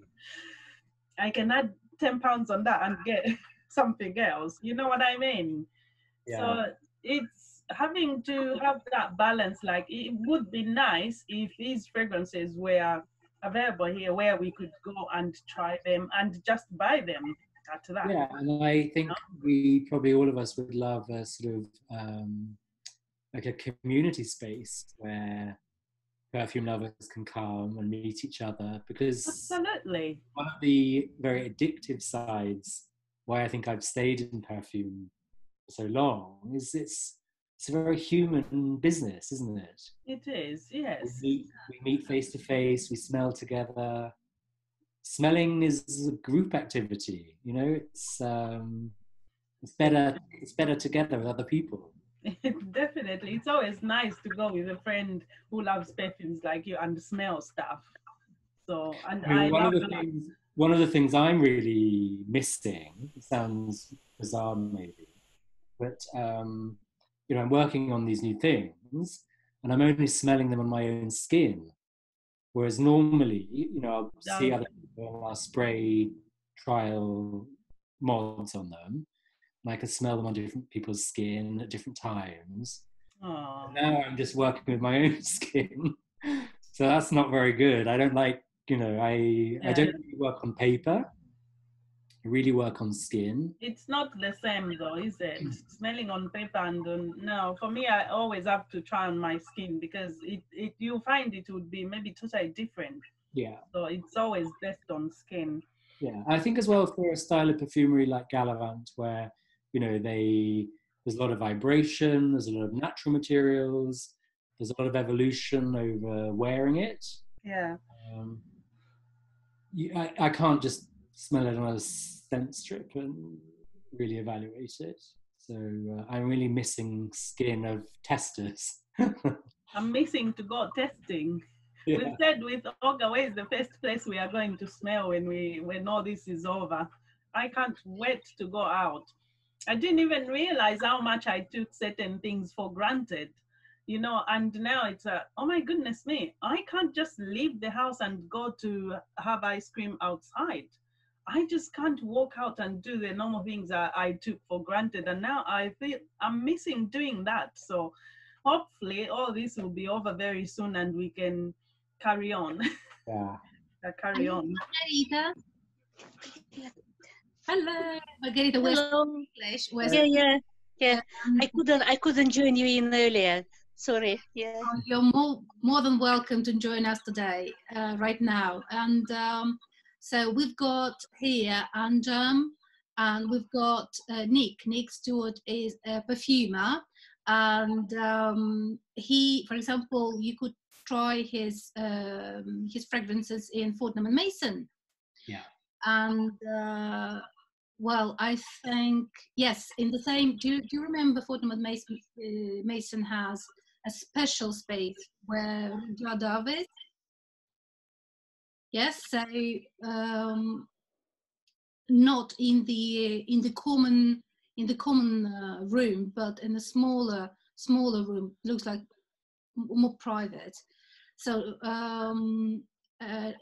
I can add £10 on that and get something else. You know what I mean? Yeah. So it's having to have that balance. Like, it would be nice if these fragrances were available here, where we could go and try them and just buy them at that. Yeah, and I think we probably, all of us, would love a sort of like a community space where perfume lovers can come and meet each other, because absolutely one of the very addictive sides why I think I've stayed in perfume for so long is it's a very human business, isn't it? It is, yes. We meet face to face, we smell together. Smelling is a group activity, you know. It's better together with other people. Definitely. It's always nice to go with a friend who loves perfumes like you and smell stuff. So, and one of the things I'm really missing, it sounds bizarre maybe, but you know, I'm working on these new things and I'm only smelling them on my own skin. Whereas normally, you know, I'll see other people and I'll spray trial mods on them, and I can smell them on different people's skin at different times. Now I'm just working with my own skin. So that's not very good. I don't like, you know, I don't really work on paper. I really work on skin. It's not the same though, is it? Smelling on paper and no, for me, I always have to try on my skin, because it you find it would be maybe totally different. Yeah. So it's always best on skin. Yeah, I think as well for a style of perfumery like Gallivant, where, you know, there's a lot of vibration, there's a lot of natural materials, there's a lot of evolution over wearing it. Yeah. I can't just smell it on a scent strip and really evaluate it. So I'm really missing skin of testers. I'm missing to go testing. Yeah. We said with Olga, where is the first place we are going to smell when all this is over? I can't wait to go out. I didn't even realize how much I took certain things for granted, you know, and now it's oh my goodness me, I can't just leave the house and go to have ice cream outside. I just can't walk out and do the normal things that I took for granted. And now I feel I'm missing doing that. So hopefully all this will be over very soon and we can carry on. Yeah. Carry on. Margarita. Hello, Margarita. Hello. English. Yeah. I couldn't join you in earlier. Sorry. Yeah. You're more than welcome to join us today, right now. And so we've got here Anjam, and we've got Nick. Nick Steward is a perfumer, and he, for example, you could try his fragrances in Fortnum & Mason. Yeah. And well, I think yes, in the same. Do you remember Fortnum & Mason has a special space where Dove is? Yes, so not in the common room, but in a smaller room. Looks like more private. So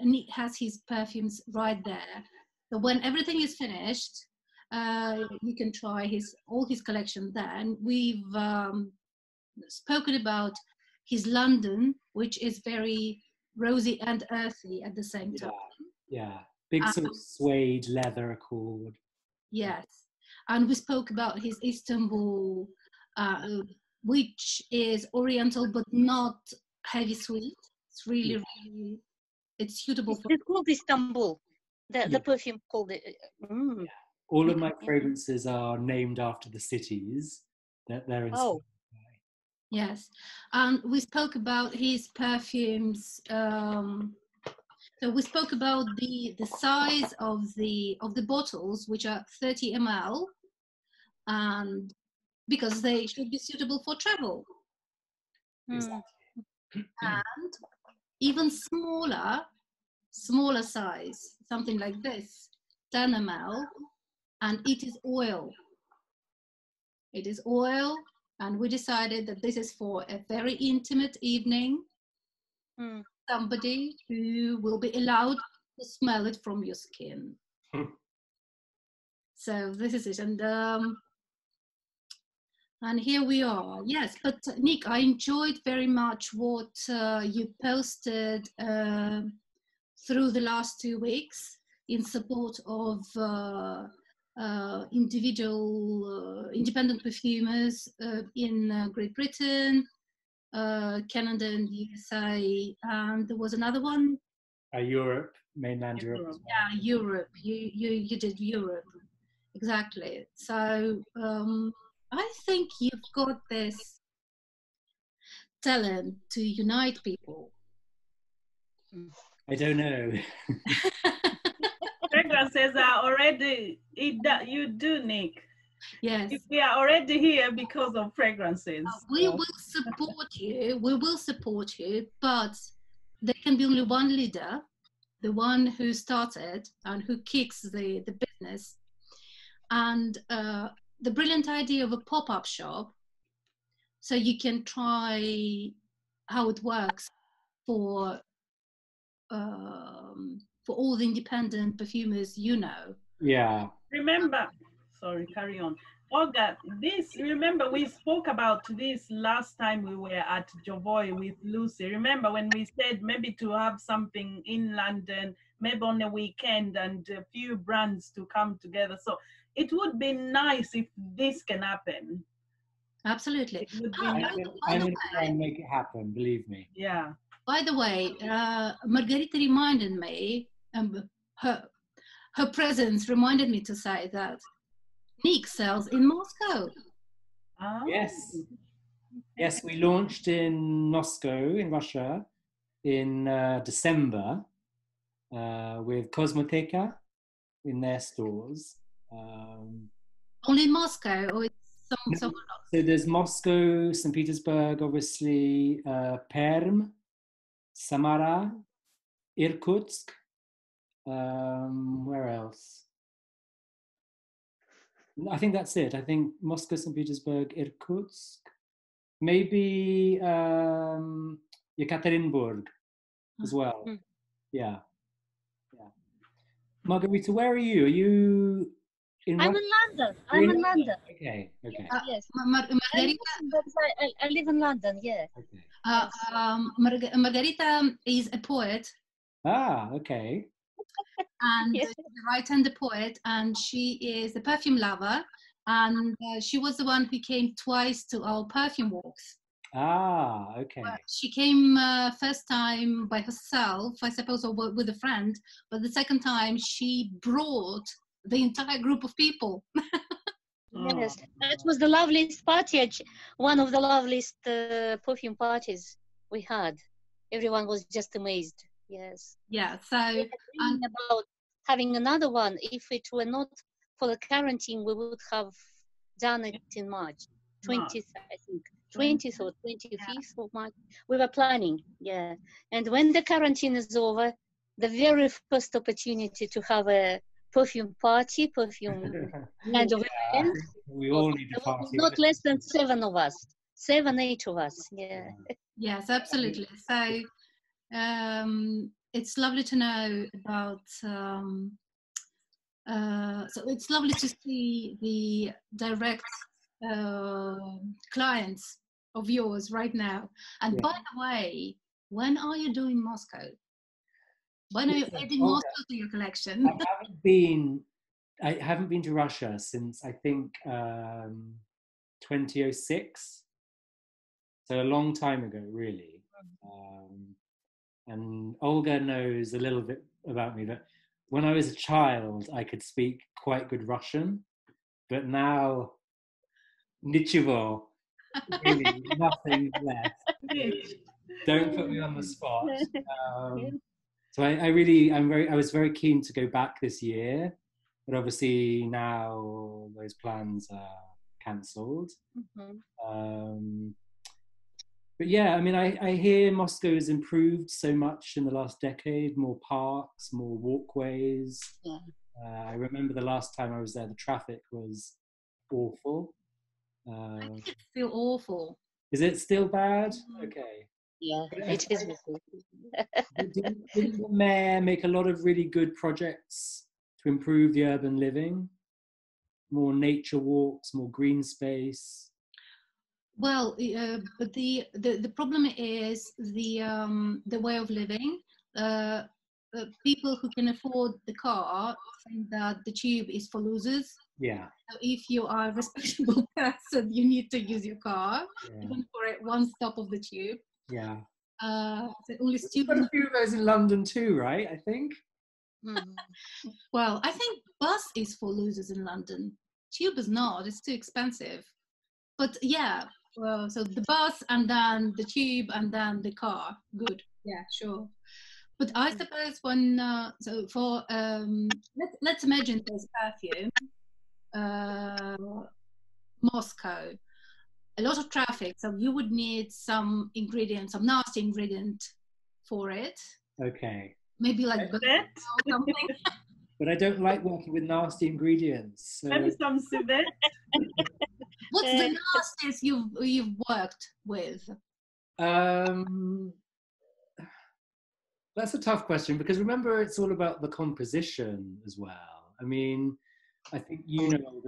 Nick has his perfumes right there. So when everything is finished, you can try all his collection there. And we've spoken about his London, which is very rosy and earthy at the same time. Yeah, big sort of suede leather accord. Yes, and we spoke about his Istanbul, which is oriental but not heavy sweet. It's really, really, it's suitable for. It's called Istanbul. The perfume called it. All of my fragrances are named after the cities that they're inspired by. Yes, and we spoke about his perfumes. So we spoke about the size of the bottles, which are 30 ml, and because they should be suitable for travel. Exactly. And even smaller size, something like this, 10 ml, and it is oil. It is oil, and we decided that this is for a very intimate evening. Somebody who will be allowed to smell it from your skin. So this is it, and here we are. Yes, but Nick, I enjoyed very much what you posted through the last 2 weeks in support of independent perfumers in Great Britain, Canada and USA, and there was another one. Europe, mainland Europe. Yeah, Europe. You did Europe, exactly. So I think you've got this talent to unite people. I don't know. Fragrances are already, you do, Nick. Yes. We are already here because of fragrances. We will support you. We will support you, but there can be only one leader, the one who started and who kicks the business. And the brilliant idea of a pop-up shop, so you can try how it works for all the independent perfumers, you know. Yeah. Remember, sorry, carry on. Olga, remember we spoke about this last time we were at Jovoy with Lucy. Remember when we said maybe to have something in London, maybe on a weekend, and a few brands to come together. So it would be nice if this can happen. Absolutely. It would be I'm nice. going to try and make it happen, believe me. Yeah. By the way, Margarita reminded me, her presence reminded me to say that Nick sells in Moscow. Oh. Yes. Yes, we launched in Moscow, in Russia, in December with Kosmoteka in their stores. Only in Moscow, or it's somewhere else? So there's Moscow, St. Petersburg, obviously, Perm, Samara, Irkutsk. Where else? I think that's it. I think Moscow, St. Petersburg, Irkutsk, maybe Yekaterinburg as well. Yeah. Margarita, where are you? Are you in I'm Russia? in London. I'm in London. Okay. Yes. Margarita, I live in London, yeah. Okay. Margarita is a poet. Ah, okay. And she's a writer and a poet, and she is a perfume lover, and she was the one who came twice to our perfume walks. Ah, okay. She came first time by herself, I suppose, or with a friend, but the second time she brought the entire group of people. Yes, that was the loveliest party, one of the loveliest perfume parties we had. Everyone was just amazed. Yes. Yeah, so and about having another one. If it were not for the quarantine, we would have done it in March 20th, I think, 20th or 25th of March. We were planning, yeah. And when the quarantine is over, the very first opportunity to have a perfume party, perfume kind of event. We all need to party. Not less than 7 of us, 7, 8 of us, yeah. Yes, absolutely. So it's lovely to know about. So it's lovely to see the direct clients of yours right now. And by the way, when are you doing Moscow? When are you adding Moscow to your collection? I haven't been to Russia since I think 2006. So a long time ago, really. And Olga knows a little bit about me, but when I was a child, I could speak quite good Russian, but now, nichivo, really, nothing left. Don't put me on the spot. So I was very keen to go back this year, but obviously now those plans are cancelled. But yeah, I mean, I hear Moscow has improved so much in the last decade, more parks, more walkways. I remember the last time I was there, the traffic was awful. I think it's still awful. Is it still bad? Okay. Yeah, it is. Didn't the mayor make a lot of really good projects to improve the urban living? More nature walks, more green space? Well, but the problem is the way of living. People who can afford the car think that the tube is for losers. Yeah. So if you are a respectable person, you need to use your car, even for one stop of the tube. Yeah. The only stupid. There's a few of those in London too, right? I think. Well, I think bus is for losers in London. Tube is not. It's too expensive. But yeah. Well, so the bus and then the tube and then the car. Good. Yeah, sure. But I suppose when so for let's imagine there's perfume, Moscow, a lot of traffic, so you would need some ingredient, some nasty ingredient for it. Okay. Maybe like something. But I don't like working with nasty ingredients. So. Maybe some civet. What's the nastiest you've worked with? That's a tough question because remember, it's all about the composition as well. I mean, I think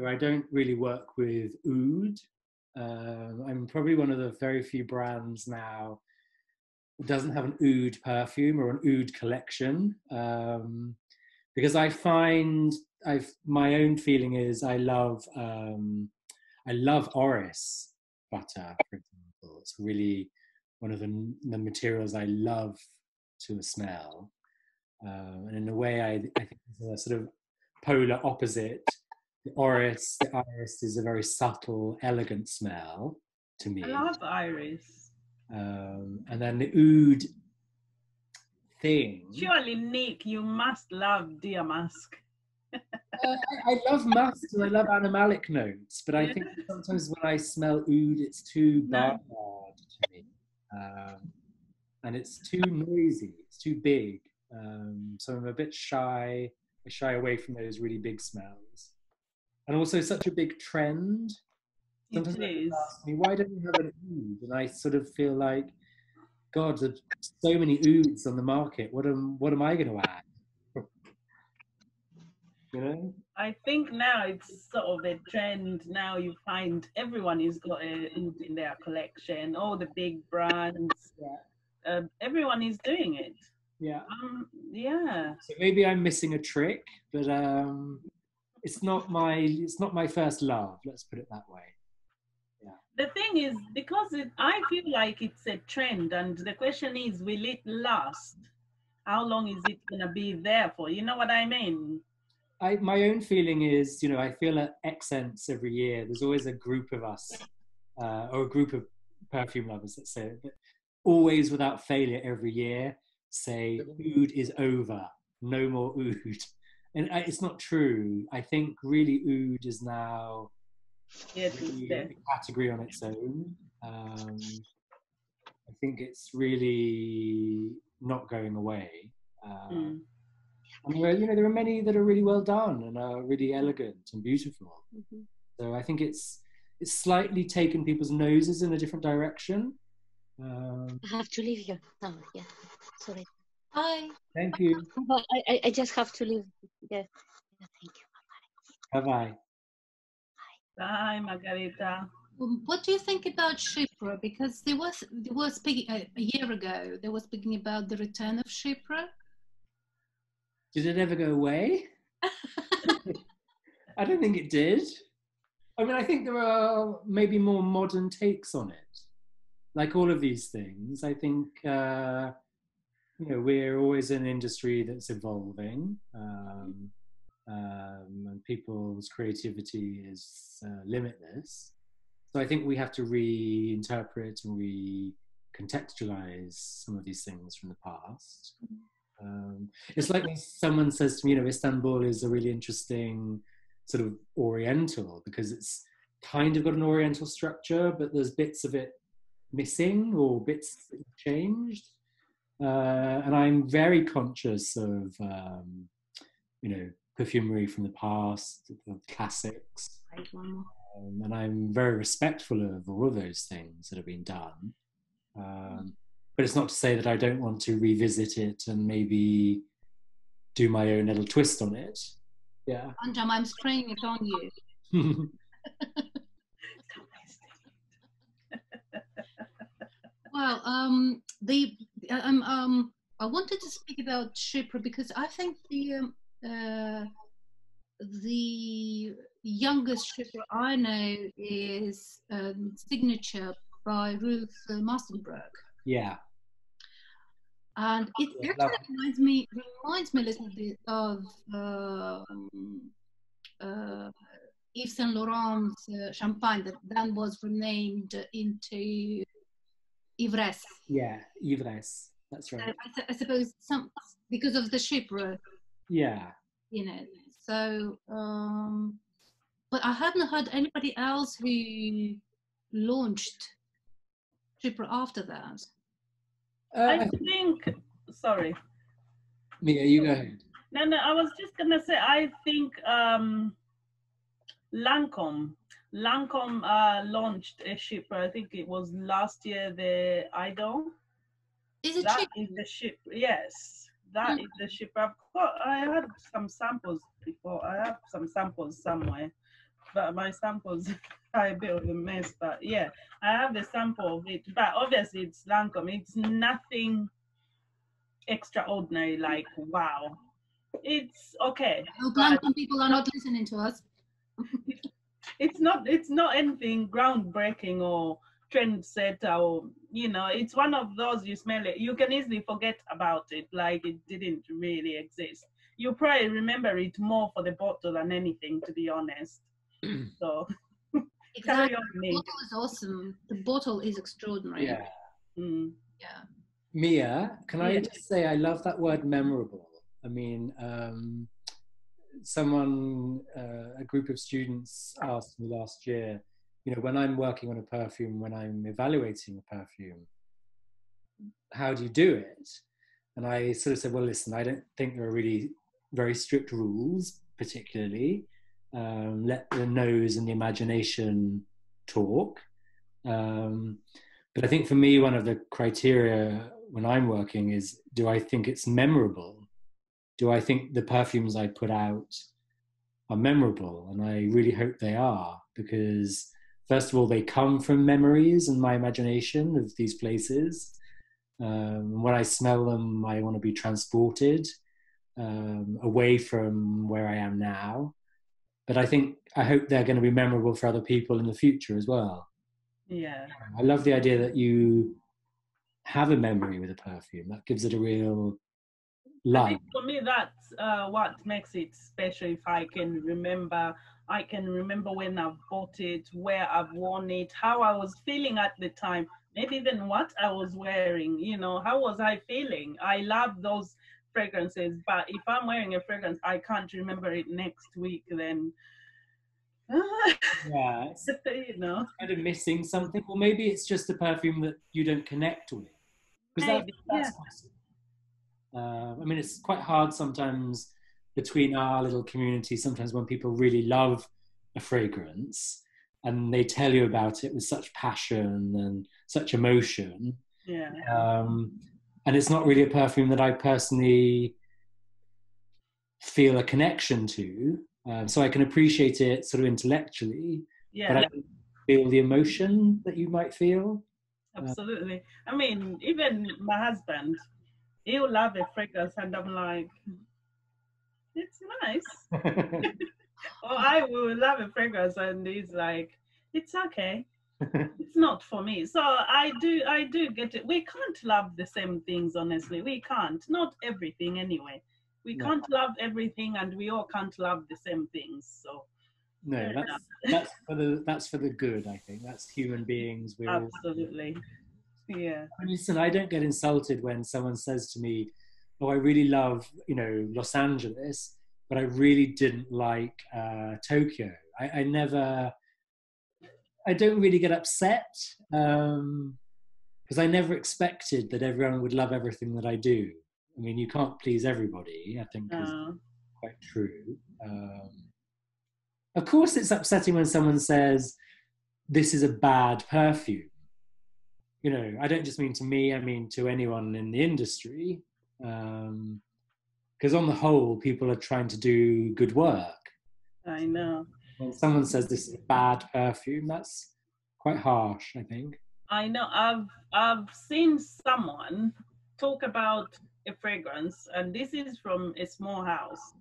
I don't really work with oud. I'm probably one of the very few brands now that doesn't have an oud perfume or an oud collection, because I find my own feeling is I love Oris butter, for example. It's really one of the materials I love to a smell, and in a way I think it's a sort of polar opposite. The Iris is a very subtle, elegant smell to me. I love Iris. And then the oud thing. Surely, Nick, you must love Dear Musk. I love musk and I love animalic notes, but I think sometimes when I smell oud, it's too barnyard to me. And it's too noisy, it's too big. So I'm a bit shy. I shy away from those really big smells. And also such a big trend. Sometimes people ask me, why don't you have an oud? And I sort of feel like, God, there's so many ouds on the market. What am I going to add? You know? I think now it's sort of a trend. Now you find everyone has got a oud in their collection. All the big brands. Everyone is doing it. Yeah. Yeah. So maybe I'm missing a trick, but it's not my first love. Let's put it that way. Yeah. The thing is, because I feel like it's a trend, and the question is, will it last? How long is it gonna be there for? You know what I mean? My own feeling is, I feel at Accents every year. There's always a group of us, or a group of perfume lovers that say it, but always without failure every year say oud is over, no more oud, and it's not true. I think really oud is now a category on its own. I think it's really not going away. And there are many that are really well done and are really elegant and beautiful. So I think it's slightly taken people's noses in a different direction. I have to leave you. Oh, yeah. Sorry. Bye. Thank you. But I just have to leave. Yeah. Thank you. Bye-bye. Bye, Margarita. What do you think about Shipra? Because they were speaking a year ago. They were speaking about the return of Shipra. Did it ever go away? I don't think it did. I mean, I think there are maybe more modern takes on it. Like all of these things, I think, we're always an industry that's evolving, and people's creativity is limitless. So I think we have to reinterpret and recontextualize some of these things from the past. It's like when someone says to me, Istanbul is a really interesting sort of Oriental, because it's kind of got an Oriental structure, but there's bits of it missing or bits that changed. And I'm very conscious of, perfumery from the past, of classics. And I'm very respectful of all of those things that have been done. But it's not to say that I don't want to revisit it and maybe do my own little twist on it. Yeah. Anjam, I'm spraying it on you. Well, I wanted to speak about Shipra because I think the youngest Shipra I know is Signature by Ruth Mastenberg. Yeah. And it actually reminds me a little bit of Yves Saint Laurent's champagne that then was renamed into Ivresse. Yeah, Ivresse. That's right. I suppose because of the Shipra. Yeah. So, but I haven't heard anybody else who launched Shipra after that. I think, sorry. Mia, you go ahead. No, I was just going to say, I think Lancome launched a Shipra. I think it was last year, the Idol. Is it that is the ship? Yes, that is the Shipra. I had some samples before. I have some samples somewhere, but my samples are a bit of a mess. But yeah, I have the sample of it. But obviously, it's Lancome. It's nothing extraordinary. Like wow, it's okay. Lancome people are not listening to us. It's not anything groundbreaking or trendsetter, or it's one of those you smell it, you can easily forget about it, like it didn't really exist. You probably remember it more for the bottle than anything, to be honest. So exactly. The bottle is awesome. The bottle is extraordinary. Yeah. Yeah. Mia, can I just say I love that word memorable. I mean, a group of students asked me last year, when I'm working on a perfume, when I'm evaluating a perfume, how do you do it? And I sort of said, well, listen, I don't think there are really very strict rules, particularly. Let the nose and the imagination talk. But I think for me, one of the criteria when I'm working is, do I think it's memorable? Do I think the perfumes I put out are memorable? And I really hope they are, because first of all, they come from memories and my imagination of these places. When I smell them, I want to be transported away from where I am now. But I hope they're going to be memorable for other people in the future as well. Yeah. I love the idea that you have a memory with a perfume. That gives it a real life. I think for me, that's what makes it special. If I can remember when I've bought it, where I've worn it, how I was feeling at the time, maybe even what I was wearing, how was I feeling? I love those fragrances, but if I'm wearing a fragrance, I can't remember it next week, then yeah, it's kind of missing something, or maybe it's just a perfume that you don't connect with. Because that's possible. I mean, it's quite hard sometimes between our little community, sometimes when people really love a fragrance and they tell you about it with such passion and such emotion, Yeah. And it's not really a perfume that I personally feel a connection to. So I can appreciate it sort of intellectually, Yeah. but I don't feel the emotion that you might feel. Absolutely. I mean, even my husband, he'll love a fragrance, and I'm like, it's nice. Or I will love a fragrance, and he's like, it's okay. It's not for me. So I do get it. We can't love the same things, honestly. We can't. Not everything anyway. We can't love everything, and we all can't love the same things. So no, that's for the good, I think. That's human beings. We're absolutely. Yeah. I mean, listen, I don't get insulted when someone says to me, oh, I really love, Los Angeles, but I really didn't like Tokyo. I don't really get upset because I never expected that everyone would love everything that I do. I mean, you can't please everybody, I think is quite true. Of course, it's upsetting when someone says, this is a bad perfume. I don't just mean to me, I mean to anyone in the industry. Because on the whole, people are trying to do good work. I know. When someone says this is a bad perfume, that's quite harsh, I think. I know. I've seen someone talk about a fragrance, and this is from a small house,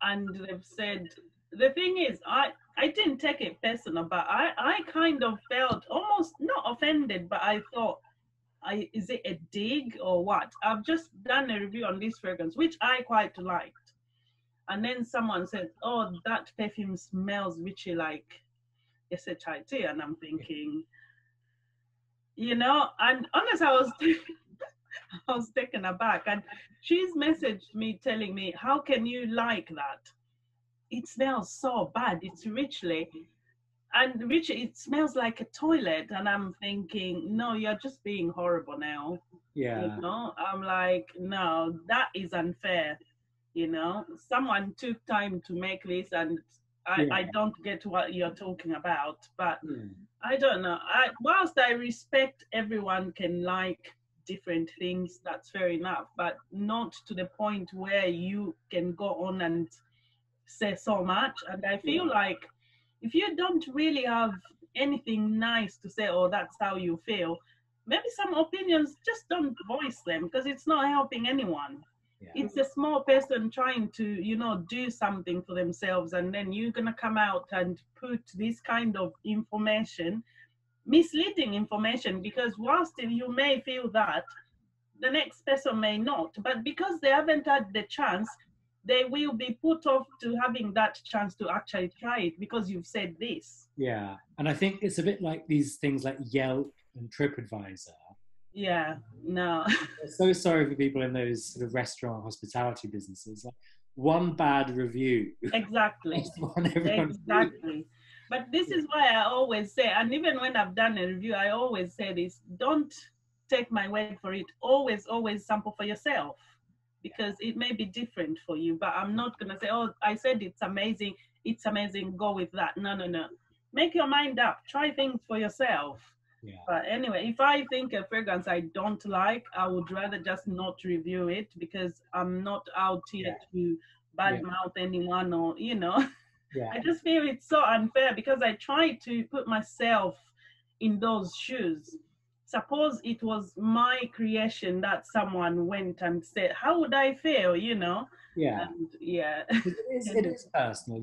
and they've said, the thing is, I didn't take it personal, but I kind of felt almost not offended, but I thought, is it a dig or what? I've just done a review on this fragrance, which I quite liked. And then someone said, oh, that perfume smells witchy like SHIT. And I'm thinking, and honestly, I was taken aback. And she's messaged me telling me, how can you like that? It smells so bad. It's richly. And Richard, it smells like a toilet. And I'm thinking, no, you're just being horrible now. Yeah. I'm like, no, that is unfair. Someone took time to make this, and I don't get what you're talking about. But I don't know. Whilst I respect everyone can like different things, that's fair enough. But not to the point where you can go on and say so much. And I feel like if you don't really have anything nice to say, or that's how you feel, maybe some opinions, just don't voice them, because it's not helping anyone. It's a small person trying to do something for themselves, and then you're gonna come out and put this kind of information, misleading information, because whilst you may feel that, the next person may not, but because they haven't had the chance, they will be put off to having that chance to actually try it because you've said this. Yeah, and I think it's a bit like these things like Yelp and TripAdvisor. Yeah, no. I'm so sorry for people in those sort of restaurant hospitality businesses. Like, one bad review. Exactly. Exactly. But this is why I always say, and even when I've done a review, I always say this, don't take my word for it. Always sample for yourself, because it may be different for you. But I'm not going to say, oh, I said it's amazing, go with that. No. Make your mind up. Try things for yourself. Yeah. But anyway, if I think a fragrance I don't like, I would rather just not review it, because I'm not out here to badmouth anyone or, I just feel it's so unfair, because I try to put myself in those shoes. Suppose it was my creation that someone went and said, how would I feel, Yeah. And, yeah. It is personal.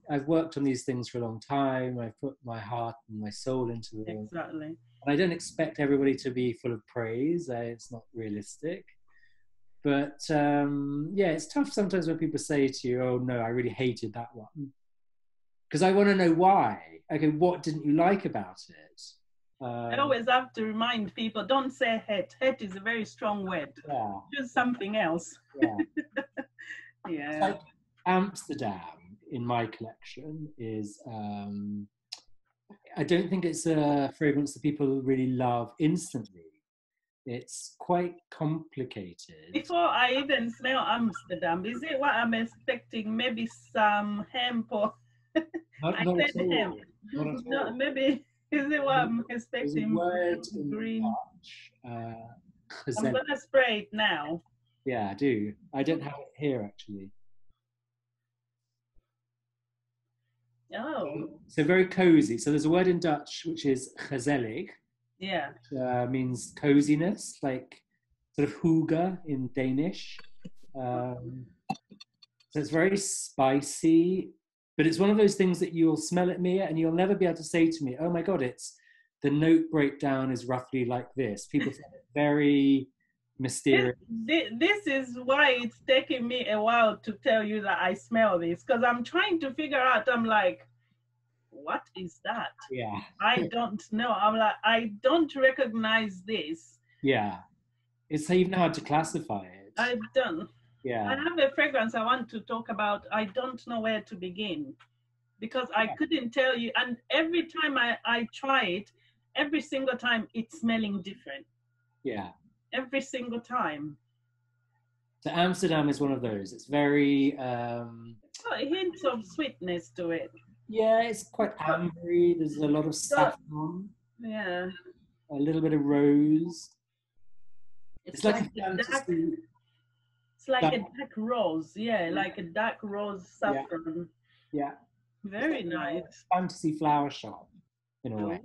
I've worked on these things for a long time. I've put my heart and my soul into them. Exactly. And I don't expect everybody to be full of praise. It's not realistic. But it's tough sometimes when people say to you, oh no, I really hated that one. Because I want to know why. Okay, what didn't you like about it? I always have to remind people, don't say hate. Hate is a very strong word. Yeah. Choose something else. Yeah. Yeah. It's like Amsterdam in my collection is, I don't think it's a fragrance that people really love instantly. It's quite complicated. Before I even smell Amsterdam, is it what I'm expecting? Maybe some hemp or Not I said hemp. Not at No, all. maybe is it what I'm expecting? There's a word Green. Dutch. I'm gonna spray it now. Yeah, I do. I don't have it here actually. Oh. So very cozy. So there's a word in Dutch which is gezellig. Yeah. Which, means coziness, like sort of hygge in Danish. So it's very spicy, but it's one of those things that you'll smell it, Mia, and you'll never be able to say to me, oh my God, the note breakdown is roughly like this. People find it very mysterious. This is why it's taking me a while to tell you that I smell this, because I'm trying to figure out, I'm like, what is that? Yeah. I don't know. I'm like, I don't recognize this. Yeah. It's even hard to classify it. I don't. Yeah. I have a fragrance I want to talk about. I don't know where to begin because I couldn't tell you. And every time I try it, every single time it's smelling different. Yeah. Every single time. So Amsterdam is one of those. It's very... hints of sweetness to it. Yeah, it's quite ambery. There's a lot of saffron. Yeah. A little bit of rose. It's like a fantasy. It's like a dark rose, like a dark rose saffron. Yeah. Very nice. Fantasy flower shop, in a way.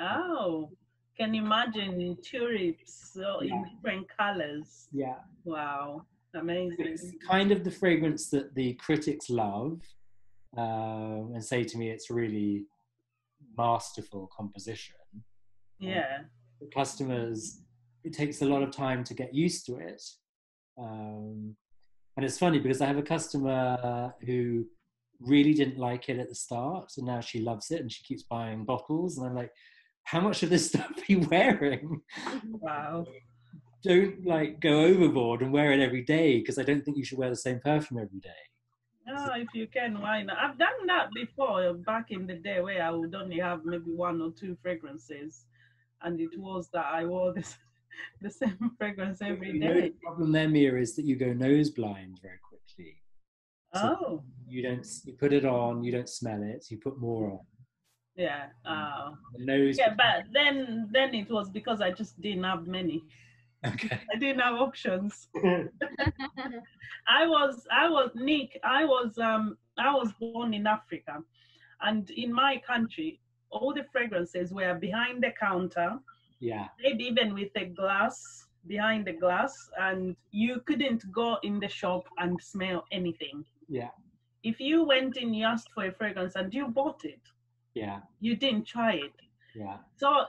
Oh, can you imagine tulips in different colors? Yeah. Wow, amazing. It's kind of the fragrance that the critics love and say to me it's really masterful composition. Yeah. The customers, it takes a lot of time to get used to it. And it's funny because I have a customer who really didn't like it at the start, and now she loves it and she keeps buying bottles. And I'm like, how much of this stuff are you wearing? Wow. Don't go overboard and wear it every day, because I don't think you should wear the same perfume every day. No, if you can, why not? I've done that before back in the day where I would only have maybe 1 or 2 fragrances, and it was that I wore the same fragrance every day. The problem there, Mia, is that you go nose blind very quickly. So you put it on, you don't smell it, so you put more on. Yeah. The nose. Yeah, but then it was because I just didn't have many. Okay. I didn't have options. I was Nick. I was born in Africa, and in my country, all the fragrances were behind the counter. Yeah. Maybe even with a glass, behind the glass, and you couldn't go in the shop and smell anything. Yeah. If you went in, you asked for a fragrance and you bought it. Yeah. You didn't try it. Yeah. So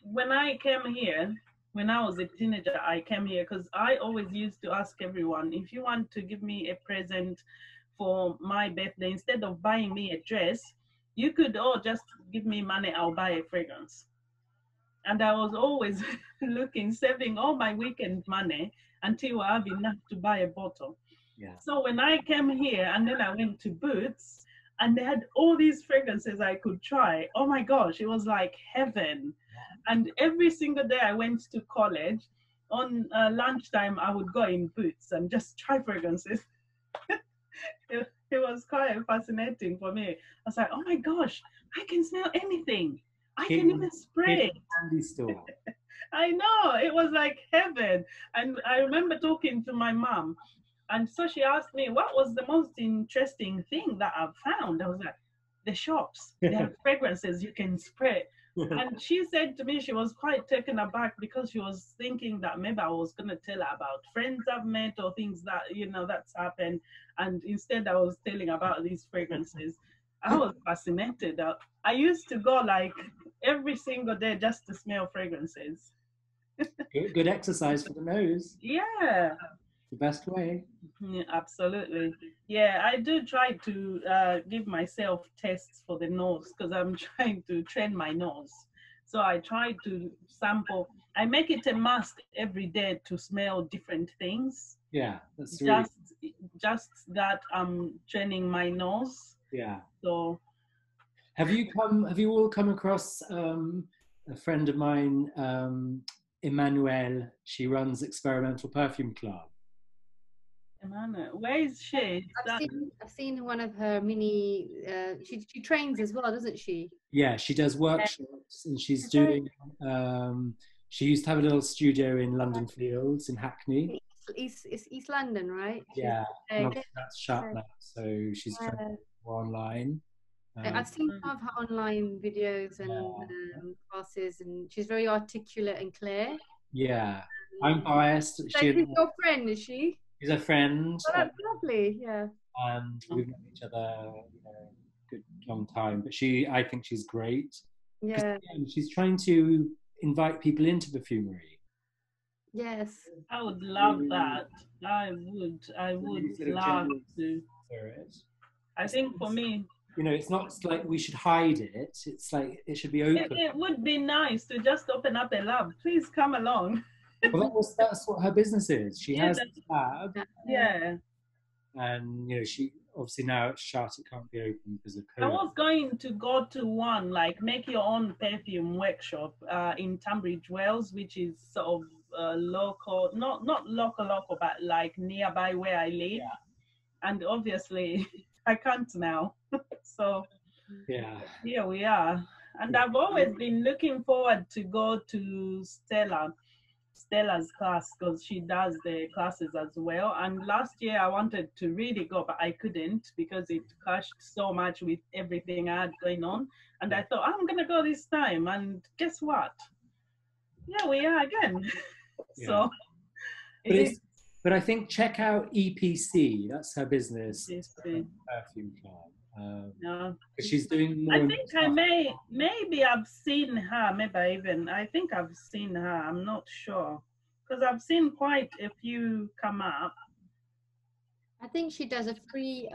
when I came here, when I was a teenager, I came here because I always used to ask everyone, if you want to give me a present for my birthday, instead of buying me a dress, you could just give me money, I'll buy a fragrance. And I was always saving all my weekend money until I have enough to buy a bottle. Yeah. So when I came here and then I went to Boots and they had all these fragrances I could try. Oh my gosh, it was like heaven. And every single day I went to college, on lunchtime, I would go in Boots and just try fragrances. It was quite fascinating for me. I was like, oh my gosh, I can smell anything. I can even spray. Candy store. I know, it was like heaven. And I remember talking to my mom, and so she asked me, what was the most interesting thing that I've found? I was like, the shops, they have fragrances you can spray. And she said to me, she was quite taken aback because she was thinking that maybe I was going to tell her about friends I've met or things that, that's happened. And instead I was telling about these fragrances. I was fascinated. I used to go every single day just to smell fragrances. Good exercise for the nose. Yeah. The best way. Yeah, absolutely. Yeah, I do try to give myself tests for the nose because I'm trying to train my nose. So I try to sample. I make it a must every day to smell different things. Yeah, that's really... just that I'm training my nose. Yeah. So have you all come across a friend of mine, Emmanuelle? She runs Experimental Perfume Club. Emmanuelle, where is she? I've seen one of her mini. She trains as well, doesn't she? Yeah, she does workshops, and she's doing She used to have a little studio in London Fields in Hackney. It's East London, right? Yeah, and obviously that's shut now, so she's trying to go online. I've seen some of her online videos and classes, and she's very articulate and clear. Yeah, I'm biased. So she's your friend, is she? She's a friend. Oh, that's lovely. Yeah. And we've known each other, you know, a good long time. But I think she's great. Yeah. She's trying to invite people into perfumery. Yes. I would love that. I would love to. Spirit. I think for me, you know, it's not like we should hide it. It's like it should be open. It would be nice to just open up a lab. Please come along. Well, that's what her business is. She has a lab. Yeah. And, you know, she obviously now it's shut. It can't be open because of COVID. I was going to go to one, like, make your own perfume workshop in Tunbridge Wells, which is sort of local, not local, but like nearby where I live. Yeah. And obviously, I can't now. So yeah, here we are. And I've always been looking forward to go to Stella's class, because she does the classes as well. And last year I wanted to really go, but I couldn't because it clashed so much with everything I had going on. And I thought, I'm gonna go this time, and guess what? Yeah, we are again. So but I think check out EPC. That's her business. Perfume Club. No, she's doing more. I think maybe I've seen her. I think I've seen her. I'm not sure, because I've seen quite a few come up. I think she does a free,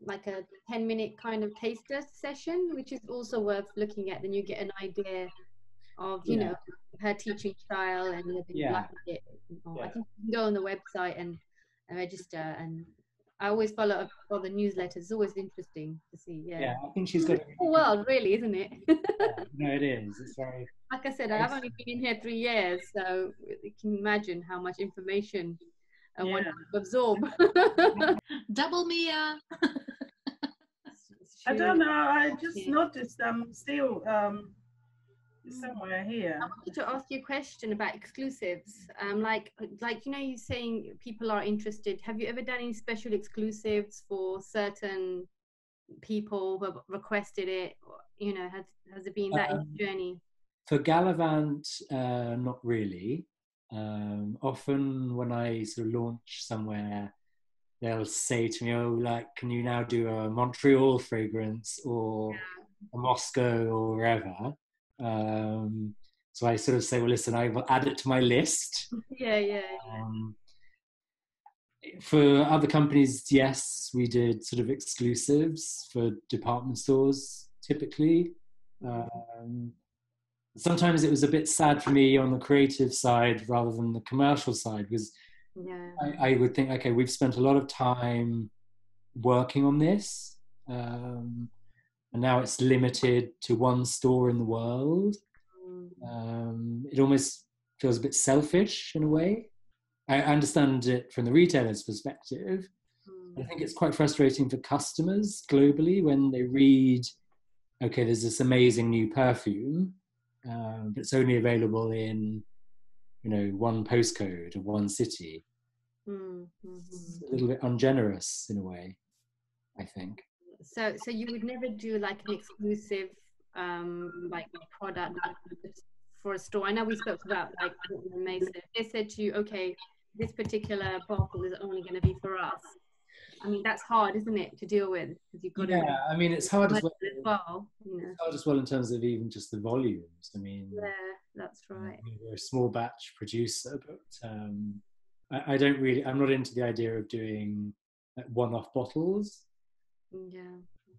like a 10-minute kind of taster session, which is also worth looking at. Then you get an idea of, you know, her teaching style and like it. I think you can go on the website and register. And I always follow up all the newsletters. It's always interesting to see. Yeah, I think she's got a whole world, really, isn't it? No, it is. It's very. Like I said, I've only been in here 3 years, so you can imagine how much information I want to absorb. Double Miya. I don't know. I just noticed I'm still somewhere here. I wanted to ask you a question about exclusives. Like you know, you're saying people are interested. Have you ever done any special exclusives for certain people who have requested it? Or, you know, has it been that journey? For Gallivant, not really. Often when I sort of launch somewhere, they'll say to me, "Oh, like, can you now do a Montreal fragrance or a Moscow or wherever?" So I sort of say, "Well, listen, I will add it to my list." For other companies, yes, we did sort of exclusives for department stores, typically. Sometimes it was a bit sad for me on the creative side rather than the commercial side, because I would think, okay, we've spent a lot of time working on this, and now it's limited to one store in the world. It almost feels a bit selfish in a way. I understand it from the retailer's perspective. I think it's quite frustrating for customers globally when they read, okay, there's this amazing new perfume, but it's only available in, you know, one postcode of one city. It's a little bit ungenerous in a way, I think. So you would never do like an exclusive like product for a store? I know we spoke about like Mason. They said to you, okay, this particular bottle is only going to be for us. I mean, that's hard, isn't it, to deal with? Because you've got I mean, it's hard as well. You know. It's hard as well in terms of even just the volumes. I mean, that's right. We're a small batch producer, but I don't really. I'm not into the idea of doing like one-off bottles.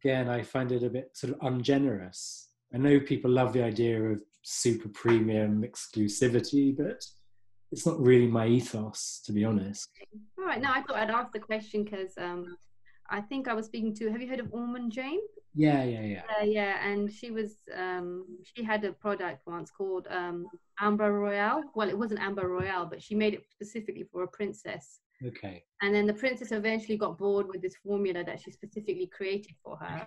Again, I find it a bit sort of ungenerous. I know people love the idea of super premium exclusivity, but it's not really my ethos, to be honest. All right, now I thought I'd ask the question because I think I was speaking to, have you heard of Ormond James? Yeah. And she was, she had a product once called Amber Royale. Well, it wasn't Amber Royale, but she made it specifically for a princess. Okay. And then the princess eventually got bored with this formula that she specifically created for her.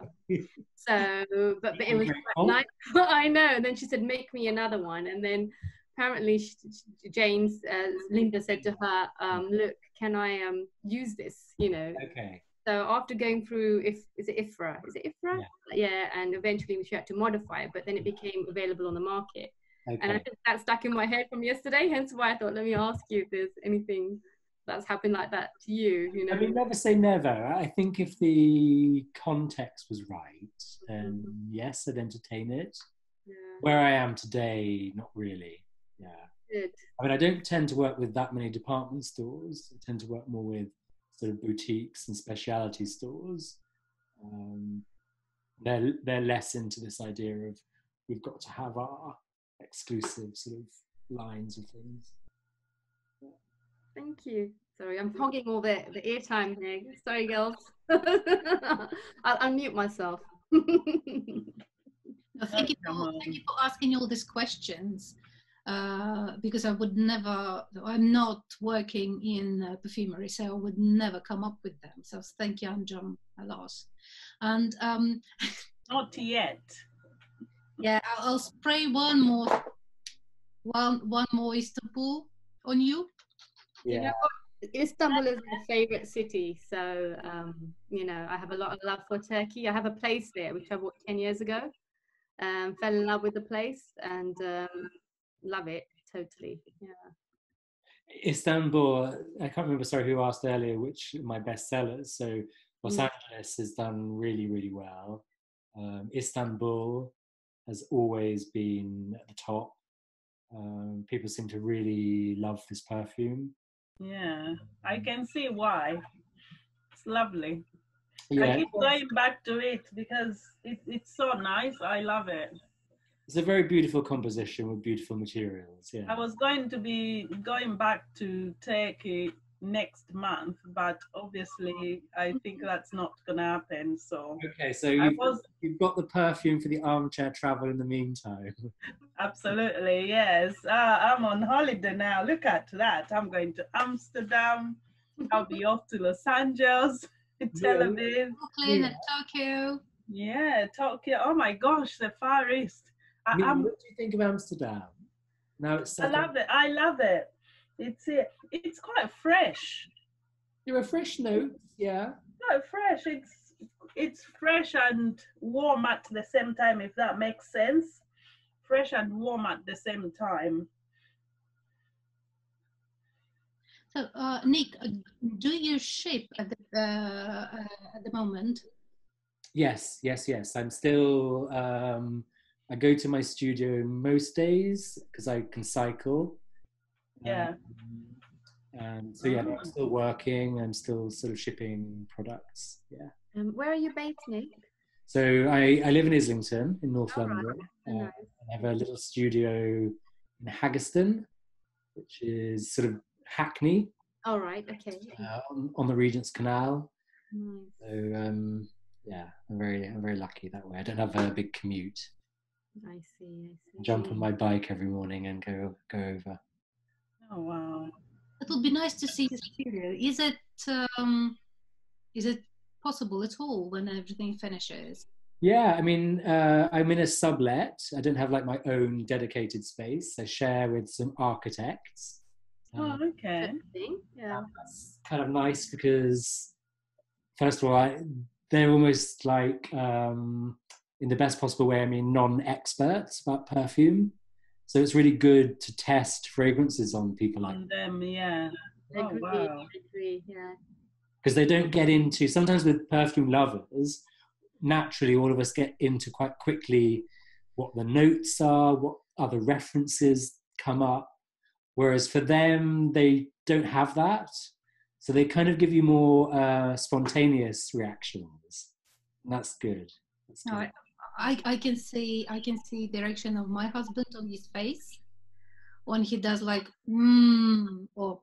So, but it was quite nice. I know. And then she said, make me another one. And then apparently James, Linda said to her, look, can I use this, you know? Okay. So after going through, is it IFRA? Yeah, and eventually she had to modify it, but then it became available on the market. Okay. And I think that stuck in my head from yesterday, hence why I thought, let me ask you if there's anything that's happened like that to you, you know? I mean, never say never. I think if the context was right, then yes, I'd entertain it. Yeah. Where I am today, not really. Yeah. Good. I mean, I don't tend to work with that many department stores. I tend to work more with sort of boutiques and specialty stores. They're less into this idea of we've got to have our exclusive sort of lines of things. Yeah. Thank you. Sorry, I'm hogging all the airtime here. Sorry, girls. I'll unmute myself. Thank you for asking all these questions. Because I would never, I'm not working in perfumery, so I would never come up with them. So thank you, Anjam, a lot. And not yet. Yeah, I'll spray one more Istanbul on you. Yeah. You know what? Istanbul is my favorite city. So you know, I have a lot of love for Turkey. I have a place there which I bought 10 years ago. Fell in love with the place and love it totally. Yeah. Istanbul, I can't remember, sorry, who asked earlier which my best sellers. So Los Angeles has done really, really well. Istanbul has always been at the top. People seem to really love this perfume. Yeah, I can see why. It's lovely. Yeah, I keep going back to it because it's so nice. I love it. It's a very beautiful composition with beautiful materials. Yeah. I was going to be going back to Turkey next month, but obviously I think that's not going to happen. So okay, so you've got the perfume for the armchair travel in the meantime. Absolutely, yes. I'm on holiday now. Look at that. I'm going to Amsterdam. I'll be off to Los Angeles, Tel Aviv, Brooklyn, and Tokyo. Yeah, Tokyo. Oh my gosh, the Far East. What do you think of Amsterdam? Now it's I love it. I love it. It's quite fresh. There are fresh notes, yeah. Quite fresh. It's fresh and warm at the same time, if that makes sense. Fresh and warm at the same time. So, Nick, do you ship at the moment? Yes. I'm still. I go to my studio most days because I can cycle. Yeah. And so yeah, I'm still working. I'm still sort of shipping products. Yeah. Where are you based, Nick? So I live in Islington in North London. Nice. I have a little studio in Haggerston, which is sort of Hackney. All right. Okay. On the Regent's Canal. Nice. So yeah, I'm very lucky that way. I don't have a big commute. I see. Jump on my bike every morning and go over. Oh wow! It would be nice to see the studio. Is it possible at all when everything finishes? Yeah, I mean, I'm in a sublet. I don't have like my own dedicated space. I share with some architects. Oh, okay. Yeah. That's kind of nice because, first of all, they're almost like, in the best possible way, I mean, non-experts about perfume. So it's really good to test fragrances on people like them. Yeah. I agree. Yeah. Because they don't get into, sometimes with perfume lovers, naturally all of us get into quite quickly what the notes are, what other references come up. Whereas for them, they don't have that. So they kind of give you more spontaneous reactions. And that's good. That's good. No, I can see the reaction of my husband on his face when he does like or